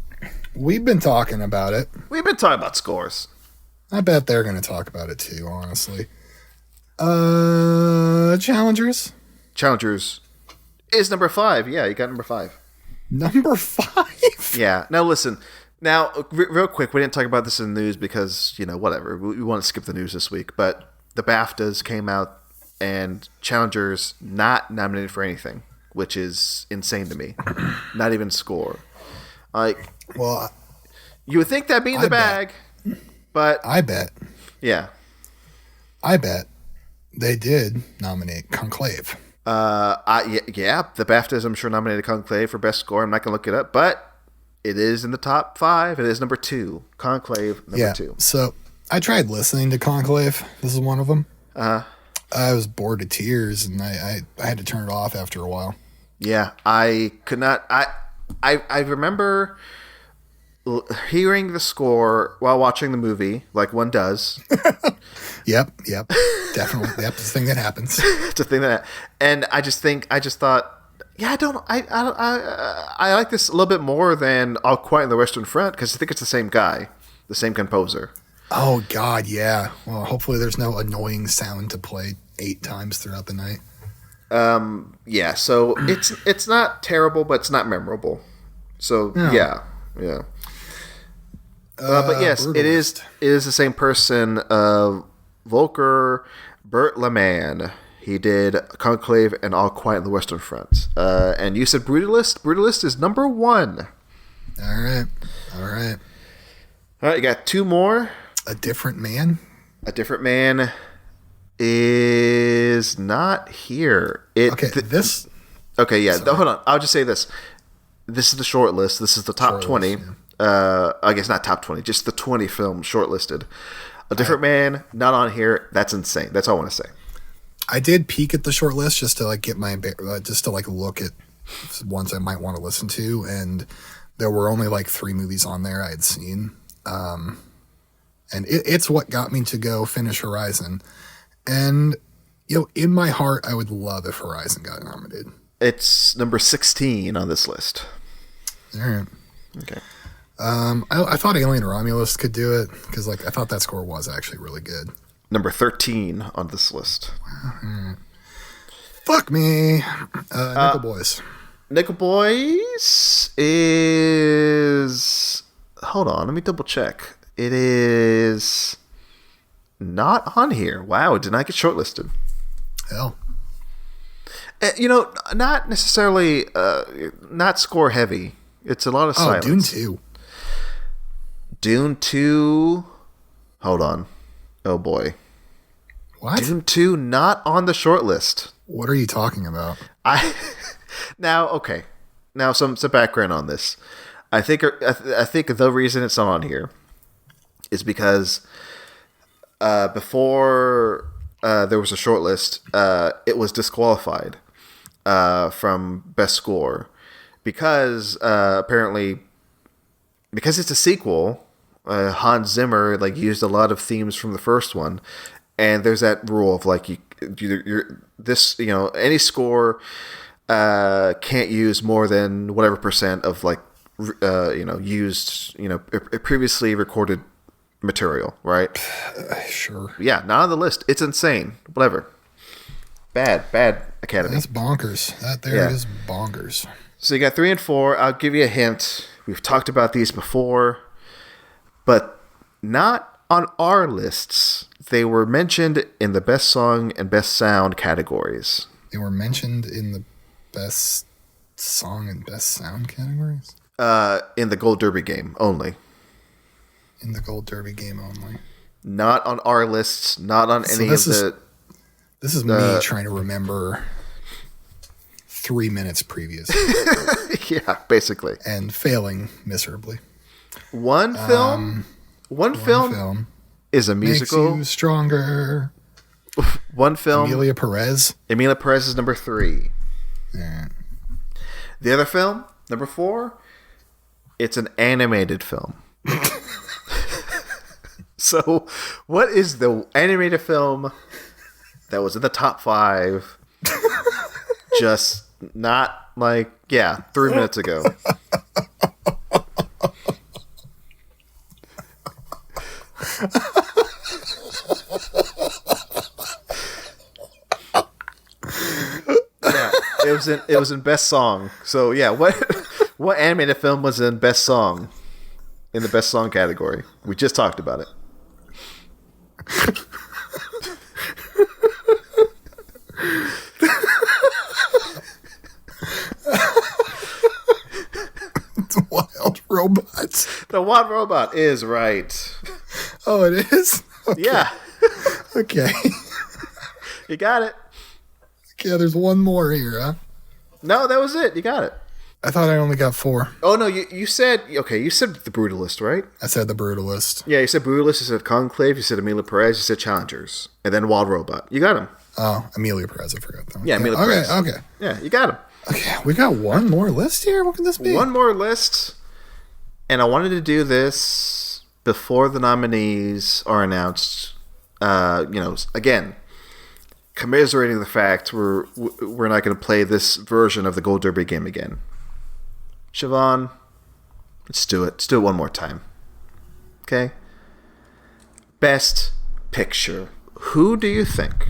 we've been talking about it.
We've been talking about scores.
I bet they're going to talk about it too, honestly. Challengers is number 5. Yeah, you got number 5. Number 5?
Yeah. Now, listen. Now, real quick, we didn't talk about this in the news because, whatever. We want to skip the news this week. But the BAFTAs came out and Challengers not nominated for anything, which is insane to me. Not even score. Like,
well,
you would think that'd be in the bag, but
I bet.
Yeah.
I bet they did nominate Conclave.
Yeah, the BAFTAs, I'm sure, nominated Conclave for Best Score. I'm not going to look it up, but it is in the top 5. It is number 2. Conclave, number 2.
So I tried listening to Conclave. This is one of them. I was bored to tears, and I had to turn it off after a while.
Yeah, I could not. I remember hearing the score while watching the movie, like one does.
Yep, definitely. Yep, it's a thing that happens.
It's a thing that, and I just thought, yeah, I like this a little bit more than All Quiet on the Western Front because I think it's the same guy, the same composer.
Oh God, yeah. Well, hopefully there's no annoying sound to play 8 times throughout the night.
Yeah. So it's not terrible, but it's not memorable. So no. Yeah. But yes, Brutalist. It is the same person. Volker Bertlemann. He did Conclave and All Quiet on the Western Front. And you said Brutalist. Brutalist is number 1.
All right.
You got 2 more.
A Different Man.
A Different Man is not here.
Okay,
hold on. I'll just say this. This is the short list. This is the top 20. Yeah. I guess not top 20, just the 20 films shortlisted. A Different Man, not on here. That's insane. That's all I want to say.
I did peek at the short list just to get my look at ones I might want to listen to, and there were only 3 movies on there I had seen. And it's what got me to go finish Horizon. And, in my heart, I would love if Horizon got nominated.
It's number 16 on this list.
All right.
Okay.
I thought Alien Romulus could do it because, I thought that score was actually really good.
number 13 on this list.
Fuck me. Nickel Boys.
Nickel Boys is... Hold on, let me double check. It is not on here. Wow, it did not get shortlisted.
Hell.
Not necessarily, not score heavy. It's a lot of silence.
Dune 2.
Dune 2. Hold on. Oh boy.
What?
Dune 2 not on the shortlist.
What are you talking about?
Now some background on this. I think the reason it's not on here is because before there was a shortlist, it was disqualified from best score because apparently because it's a sequel. Hans Zimmer used a lot of themes from the first one, and there's that rule of any score can't use more than whatever percent of used previously recorded material, right?
Sure.
Yeah, not on the list. It's insane. Whatever. Bad Academy.
That's bonkers. It is bonkers.
So you got 3 and 4. I'll give you a hint. We've talked about these before, but not on our lists. They were mentioned in the best song and best sound categories.
They were mentioned in the best song and best sound categories?
In the Gold Derby game only.
In the Gold Derby game only.
Not on our lists, not on any of the...
This is me trying to remember 3 minutes previous.
Yeah, basically.
And failing miserably.
One film is a musical.
Makes you stronger.
One film.
Emilia Perez.
Emilia Perez is number 3.
Yeah.
The other film, number 4, it's an animated film. So, what is the animated film that was in the top 5 just not 3 minutes ago? It was in best song. So yeah, what animated film was in best song in the best song category? We just talked about it.
The Wild Robots.
The Wild Robot is right.
Oh, it is? Okay.
Yeah.
Okay.
You got it.
Yeah, there's one more here, huh?
No, that was it. You got it.
I thought I only got 4.
Oh, no, you said The Brutalist, right?
I said The Brutalist.
Yeah, you said Brutalist, you said Conclave, you said Emilia Perez, you said Challengers, and then Wild Robot. You got him.
Oh, Emilia Perez, I forgot that.
Yeah, Emilia Perez.
Okay.
Yeah, you got him.
Okay, we got one more list here? What can this be?
One more list, and I wanted to do this before the nominees are announced. Again, commiserating the fact we're not going to play this version of the Gold Derby game again. Siobhan, let's do it. Let's do it one more time. Okay? Best Picture. Who do you think?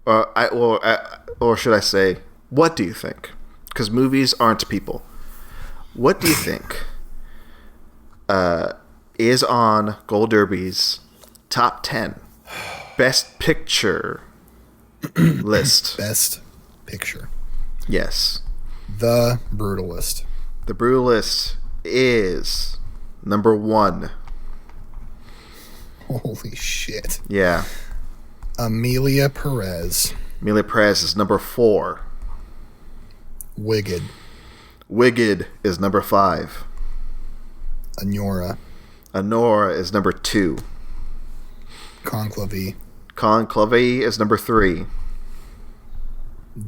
Or should I say, what do you think? Because movies aren't people. What do you think is on Gold Derby's top 10 Best Picture list?
Best Picture.
Yes.
The Brutalist.
The Brutalist is number 1.
Holy shit.
Yeah.
Emilia Perez.
Emilia Perez is number 4.
Wicked.
Wicked is number 5.
Anora.
Anora is number 2.
Conclave.
Conclave is number 3.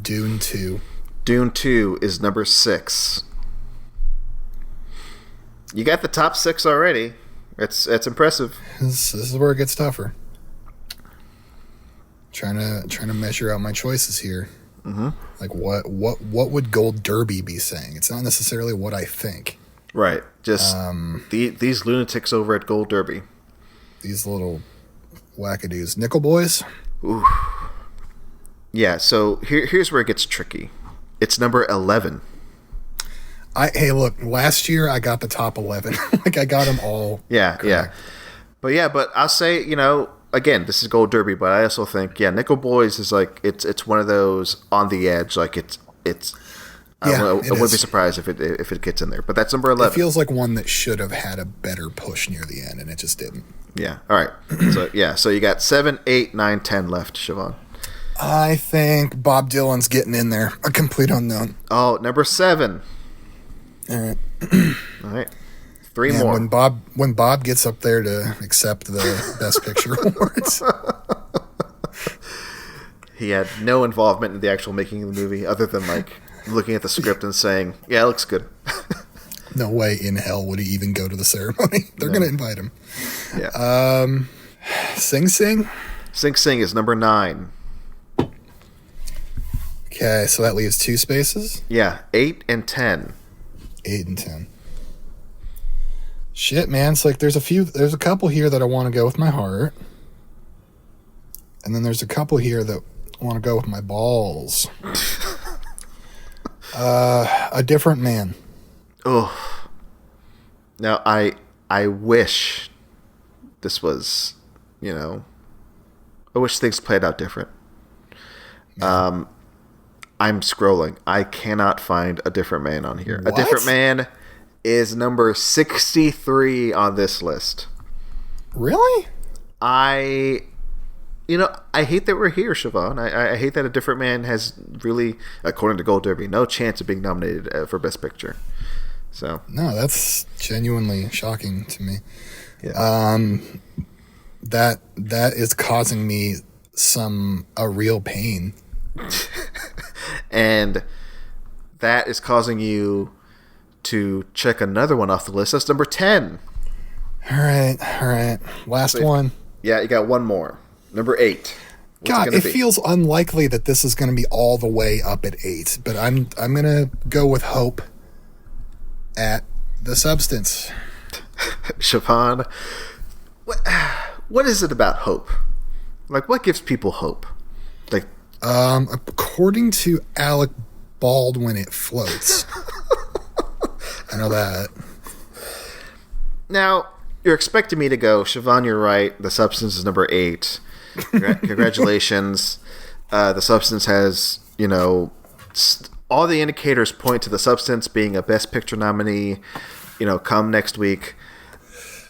Dune 2.
Dune 2 is number 6. You got the top 6 already. It's impressive.
This is where it gets tougher. Trying to measure out my choices here.
Mm-hmm.
Like what would Gold Derby be saying? It's not necessarily what I think.
Right. Just these lunatics over at Gold Derby.
These little wackadoos. Nickel Boys?
Ooh. Yeah, so here's where it gets tricky. It's number 11.
Hey, look, last year I got the top 11. Like, I got them all.
Yeah,
correct.
yeah. But I'll say, again, this is Gold Derby, but I also think, Nickel Boys is like, it's one of those on the edge. Like, it's I wouldn't be surprised if it gets in there. But that's number 11.
It feels like one that should have had a better push near the end, and it just didn't.
Yeah. All right. So you got 7, 8, 9, 10 left, Siobhan.
I think Bob Dylan's getting in there. A complete unknown.
Oh, number 7.
All right.
All right. 3 more.
When Bob gets up there to accept the Best Picture awards.
He had no involvement in the actual making of the movie other than like looking at the script and saying, yeah, it looks good.
No way in hell would he even go to the ceremony. They're going to invite him.
Yeah.
Sing Sing?
Sing Sing is number 9.
Okay, so that leaves 2 spaces?
Yeah, 8 and 10.
8 and 10. Shit, man. It's like there's a couple here that I want to go with my heart. And then there's a couple here that I want to go with my balls. A Different Man.
Oh. Now, I wish this was, I wish things played out different. Yeah. I'm scrolling. I cannot find A Different Man on here.
What?
A Different Man is number 63 on this list.
Really?
I hate that we're here, Siobhan. I hate that A Different Man has really, according to Gold Derby, no chance of being nominated for Best Picture. So
no, that's genuinely shocking to me.
Yeah.
That is causing me a real pain.
And that is causing you to check another one off the list. That's number 10.
All right. Last one.
Yeah, you got one more. Number 8.
God, it feels unlikely that this is going to be all the way up at 8, but I'm going to go with hope at The Substance.
Siobhan, what is it about hope? Like, what gives people hope? Like,
according to Alec Baldwin, it floats. I know that.
Now, you're expecting me to go, Siobhan, you're right. The Substance is number 8. Congratulations. The Substance has, all the indicators point to The Substance being a Best Picture nominee, come next week.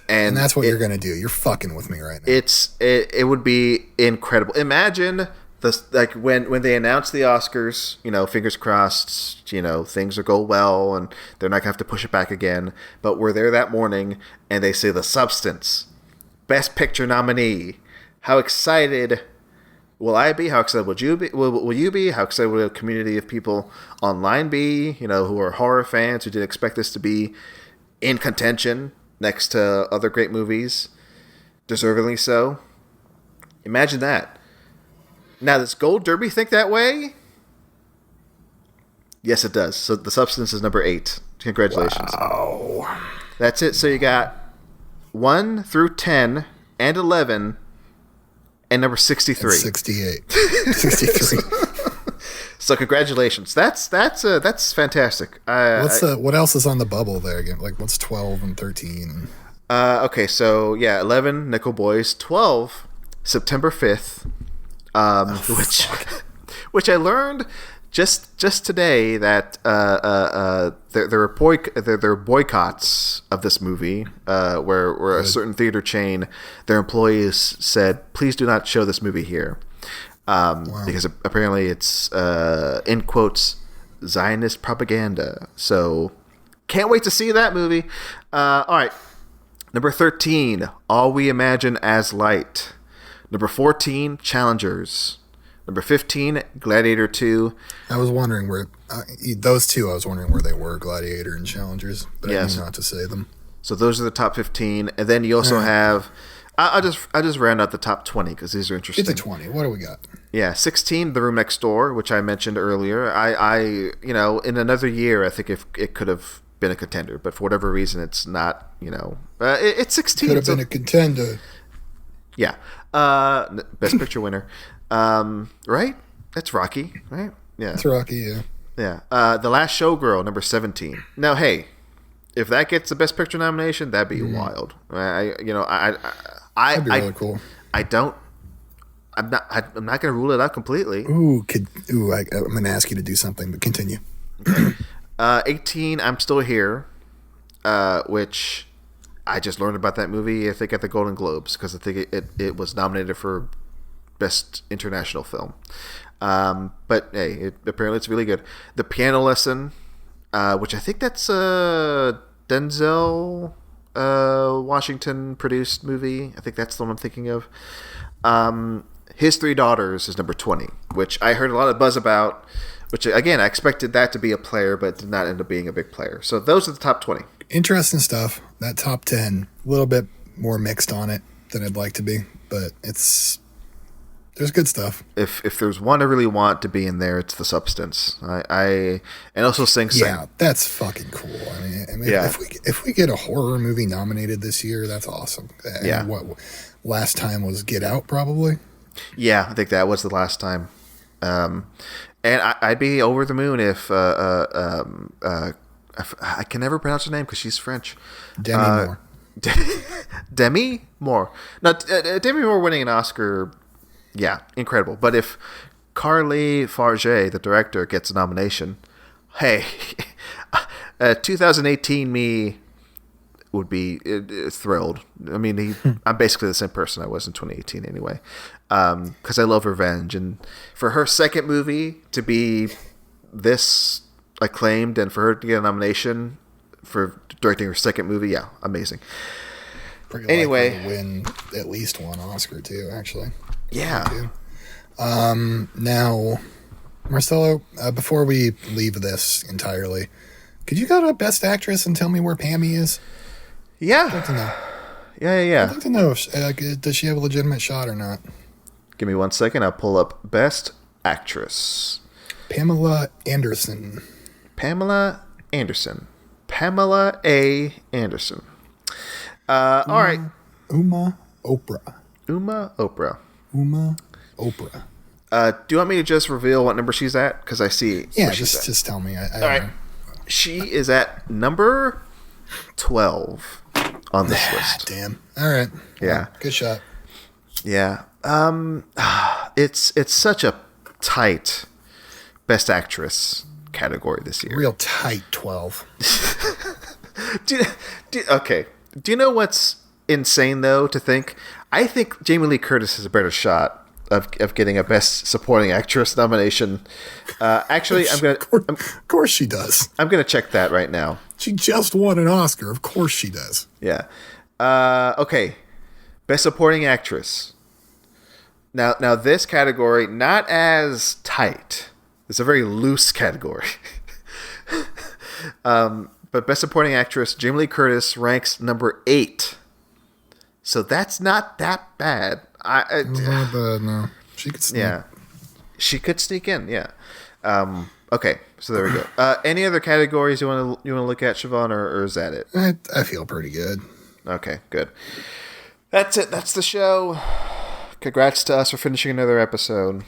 And
that's what you're going to do. You're fucking with me right now.
It would be incredible. Imagine when they announce the Oscars, fingers crossed, things will go well and they're not going to have to push it back again. But we're there that morning and they say The Substance, Best Picture nominee. How excited will I be? How excited will you be? Will you be? How excited will a community of people online be? Who are horror fans who didn't expect this to be in contention next to other great movies, deservedly so. Imagine that. Now, does Gold Derby think that way? Yes, it does. So The Substance is number 8. Congratulations.
Wow.
That's it. So you got 1 through 10 and 11 and number 63.
And 68. 63.
So congratulations. That's fantastic.
What else is on the bubble there again? Like, what's 12 and 13?
Okay, so yeah, 11 Nickel Boys, 12 September 5th. Which I learned just today that there are boycotts of this movie where a certain theater chain, their employees said, please do not show this movie here, because apparently it's in quotes Zionist propaganda. So can't wait to see that movie. All right, number 13, All We Imagine as Light. Number 14, Challengers. Number 15, Gladiator 2.
I was wondering where those two. I was wondering where they were, Gladiator and Challengers, but I knew not to say them.
So those are the top 15, and then you also have. I'll just round out the top 20 because these are interesting.
Get to 20. What do we got?
Yeah, 16, The Room Next Door, which I mentioned earlier. I in another year, I think if it could have been a contender, but for whatever reason, it's not. It's 16.
Could have been a contender.
Yeah. Best Picture winner. Right? That's Rocky, right? Yeah.
It's Rocky, yeah.
Yeah. The Last Showgirl, number 17. Now, hey, if that gets the Best Picture nomination, that'd be wild. That'd
be really cool.
I'm not going to rule it out completely.
I'm going to ask you to do something, but continue.
Okay. 18, I'm Still Here, which I just learned about that movie, I think, at the Golden Globes, because I think it was nominated for Best International Film. But hey, apparently it's really good. The Piano Lesson, which I think that's a Denzel Washington produced movie. I think that's the one I'm thinking of. His Three Daughters is number 20, which I heard a lot of buzz about, which, again, I expected that to be a player, but did not end up being a big player. So those are the top 20.
Interesting stuff. That top 10, a little bit more mixed on it than I'd like to be, but there's good stuff.
If there's one I really want to be in there, it's The Substance. And also Sing Sing.
Yeah, that's fucking cool. I mean, yeah. If we get a horror movie nominated this year, that's awesome.
Yeah.
What last time was Get Out, probably?
Yeah, I think that was the last time. And I'd be over the moon if I can never pronounce her name because she's French.
Demi Moore.
Demi Moore. No, Demi Moore winning an Oscar, yeah, incredible. But if Carly Farge, the director, gets a nomination, hey, 2018 me would be thrilled. I mean, I'm basically the same person I was in 2018 anyway, because I love revenge. And for her second movie to be this acclaimed and for her to get a nomination for directing her second movie, yeah, amazing.
Pretty anyway, to win at least one Oscar too, actually.
Yeah.
Now, Marcelo, before we leave this entirely, could you go to Best Actress and tell me where Pammy is?
Yeah.
I'd like to know.
Yeah.
I'd like to know if does she have a legitimate shot or not.
Give me 1 second. I'll pull up Best Actress.
Pamela Anderson.
Pamela A. Anderson. All right.
Uma Oprah.
Do you want me to just reveal what number she's at? Because I see.
Yeah, just tell me.
All right. She is at number 12 on this list.
Damn. All right.
Yeah.
Well, good shot.
Yeah. It's such a tight Best Actress category this year.
Real tight 12.
Okay. Do you know what's insane, though, to think? I think Jamie Lee Curtis has a better shot of getting a Best Supporting Actress nomination. Actually,
Of course she does.
I'm going to check that right now.
She just won an Oscar. Of course she does.
Yeah. Okay. Best Supporting Actress. Now this category, not as tight. It's a very loose category. But Best Supporting Actress, Jamie Lee Curtis ranks number 8. So that's not that bad.
Not bad, no. She could sneak.
Yeah. She could sneak in, yeah. Okay, so there we go. Any other categories you want to look at, Siobhan, or is that it?
I feel pretty good.
Okay, good. That's it. That's the show. Congrats to us for finishing another episode.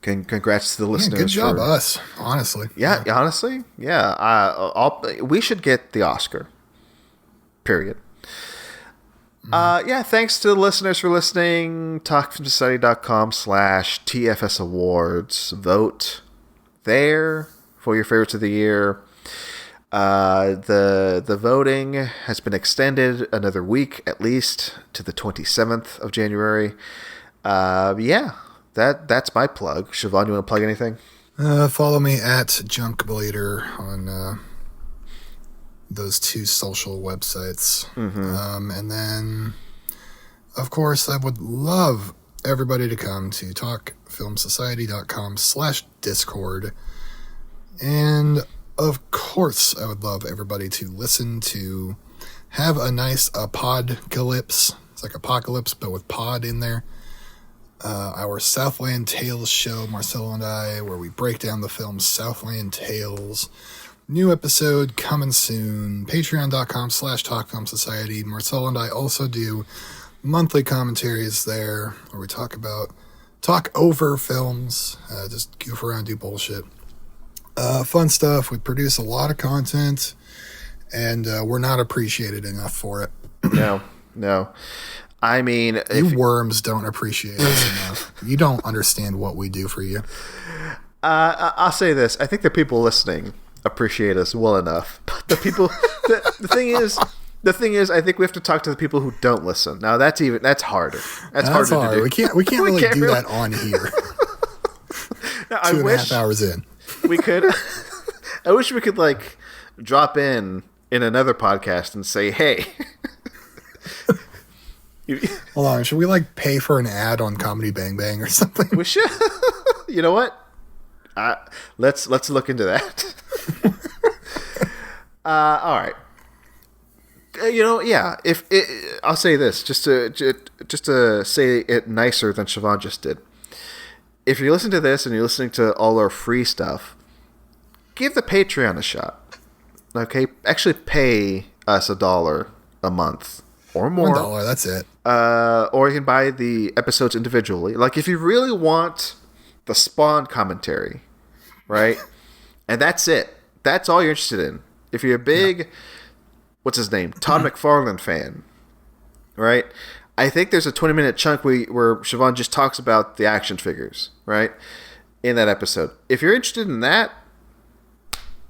Congrats to the listeners.
Good job, us. Honestly.
Yeah, honestly, yeah. We should get the Oscar. Period. Yeah, thanks to the listeners for listening. TalkFilmSociety.com/TFS Awards. Vote there for your favorites of the year. The voting has been extended another week at least to the 27th of January. Yeah, that's my plug. Siobhan, you want to plug anything?
Follow me at Junkblader on those two social websites.
Mm-hmm.
And then, of course, I would love everybody to come to talkfilmsociety.com/Discord. And, of course, I would love everybody to listen to have a nice podcalypse. It's like apocalypse, but with pod in there. Our Southland Tales show, Marcelo and I, where we break down the film Southland Tales. New episode coming soon. Patreon.com/TalkFilmSociety. Marcelo and I also do monthly commentaries there where we talk over films, just goof around, do bullshit. Fun stuff. We produce a lot of content, and we're not appreciated enough for it.
No. I mean,
you worms don't appreciate us enough. You don't understand what we do for you.
I'll say this. I think the people listening appreciate us well enough. But the people, the thing is, I think we have to talk to the people who don't listen. Now that's harder. That's harder
hard.
to do.
We can't really do that on here.
Now,
2.5 hours in.
We could. I wish we could like drop in another podcast and say, hey.
Hold on, should we like pay for an ad on Comedy Bang Bang or something?
We should. You know what? Let's look into that. All right. Yeah. I'll say this just to say it nicer than Siobhan just did. If you listen to this and you're listening to all our free stuff, give the Patreon a shot. Okay, actually pay us $1 a month or more.
$1, that's it.
Or you can buy the episodes individually. Like if you really want the Spawn commentary, right? And that's it. That's all you're interested in. If you're a big, what's his name, Todd McFarlane fan, right? I think there's a 20-minute chunk where Siobhan just talks about the action figures, right? In that episode. If you're interested in that,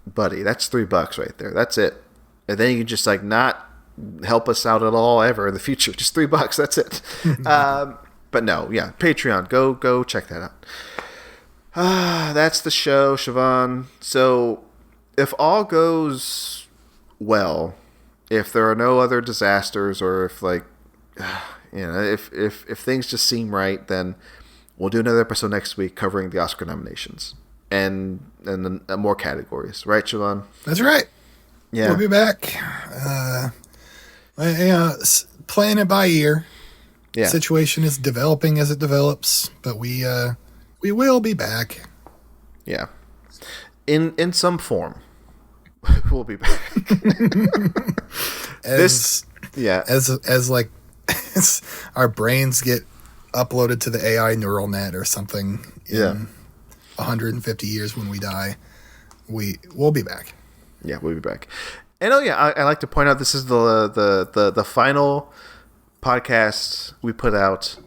buddy, that's $3 right there. That's it. And then you can just like not help us out at all ever in the future. Just $3. That's it. But no, yeah, Patreon. Go check that out. That's the show, Siobhan. So if all goes well, if there are no other disasters, or if like, if things just seem right, then we'll do another episode next week covering the Oscar nominations and more categories. Right, Siobhan?
That's right.
Yeah.
We'll be back. Playing it by ear.
Yeah.
Situation is developing as it develops, but we will be back.
Yeah. In some form. We'll be back.
as our brains get uploaded to the AI neural net or something in 150 years when we die, we'll be back.
Yeah, we'll be back. And I like to point out this is the final podcast we put out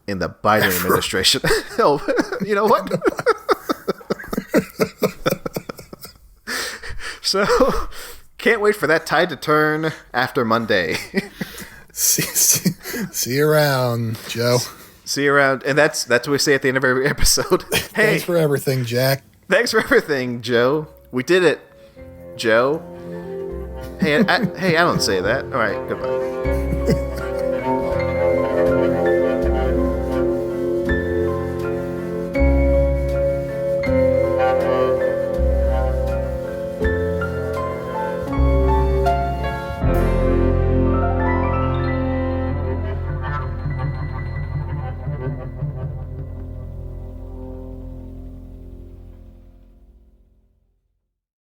in the Biden administration. Oh, you know what? So, can't wait for that tide to turn after Monday.
See you around, Joe.
See you around. And that's what we say at the end of every episode. Hey,
thanks for everything, Jack.
Thanks for everything, Joe. We did it, Joe. Hey, I don't say that. All right, goodbye.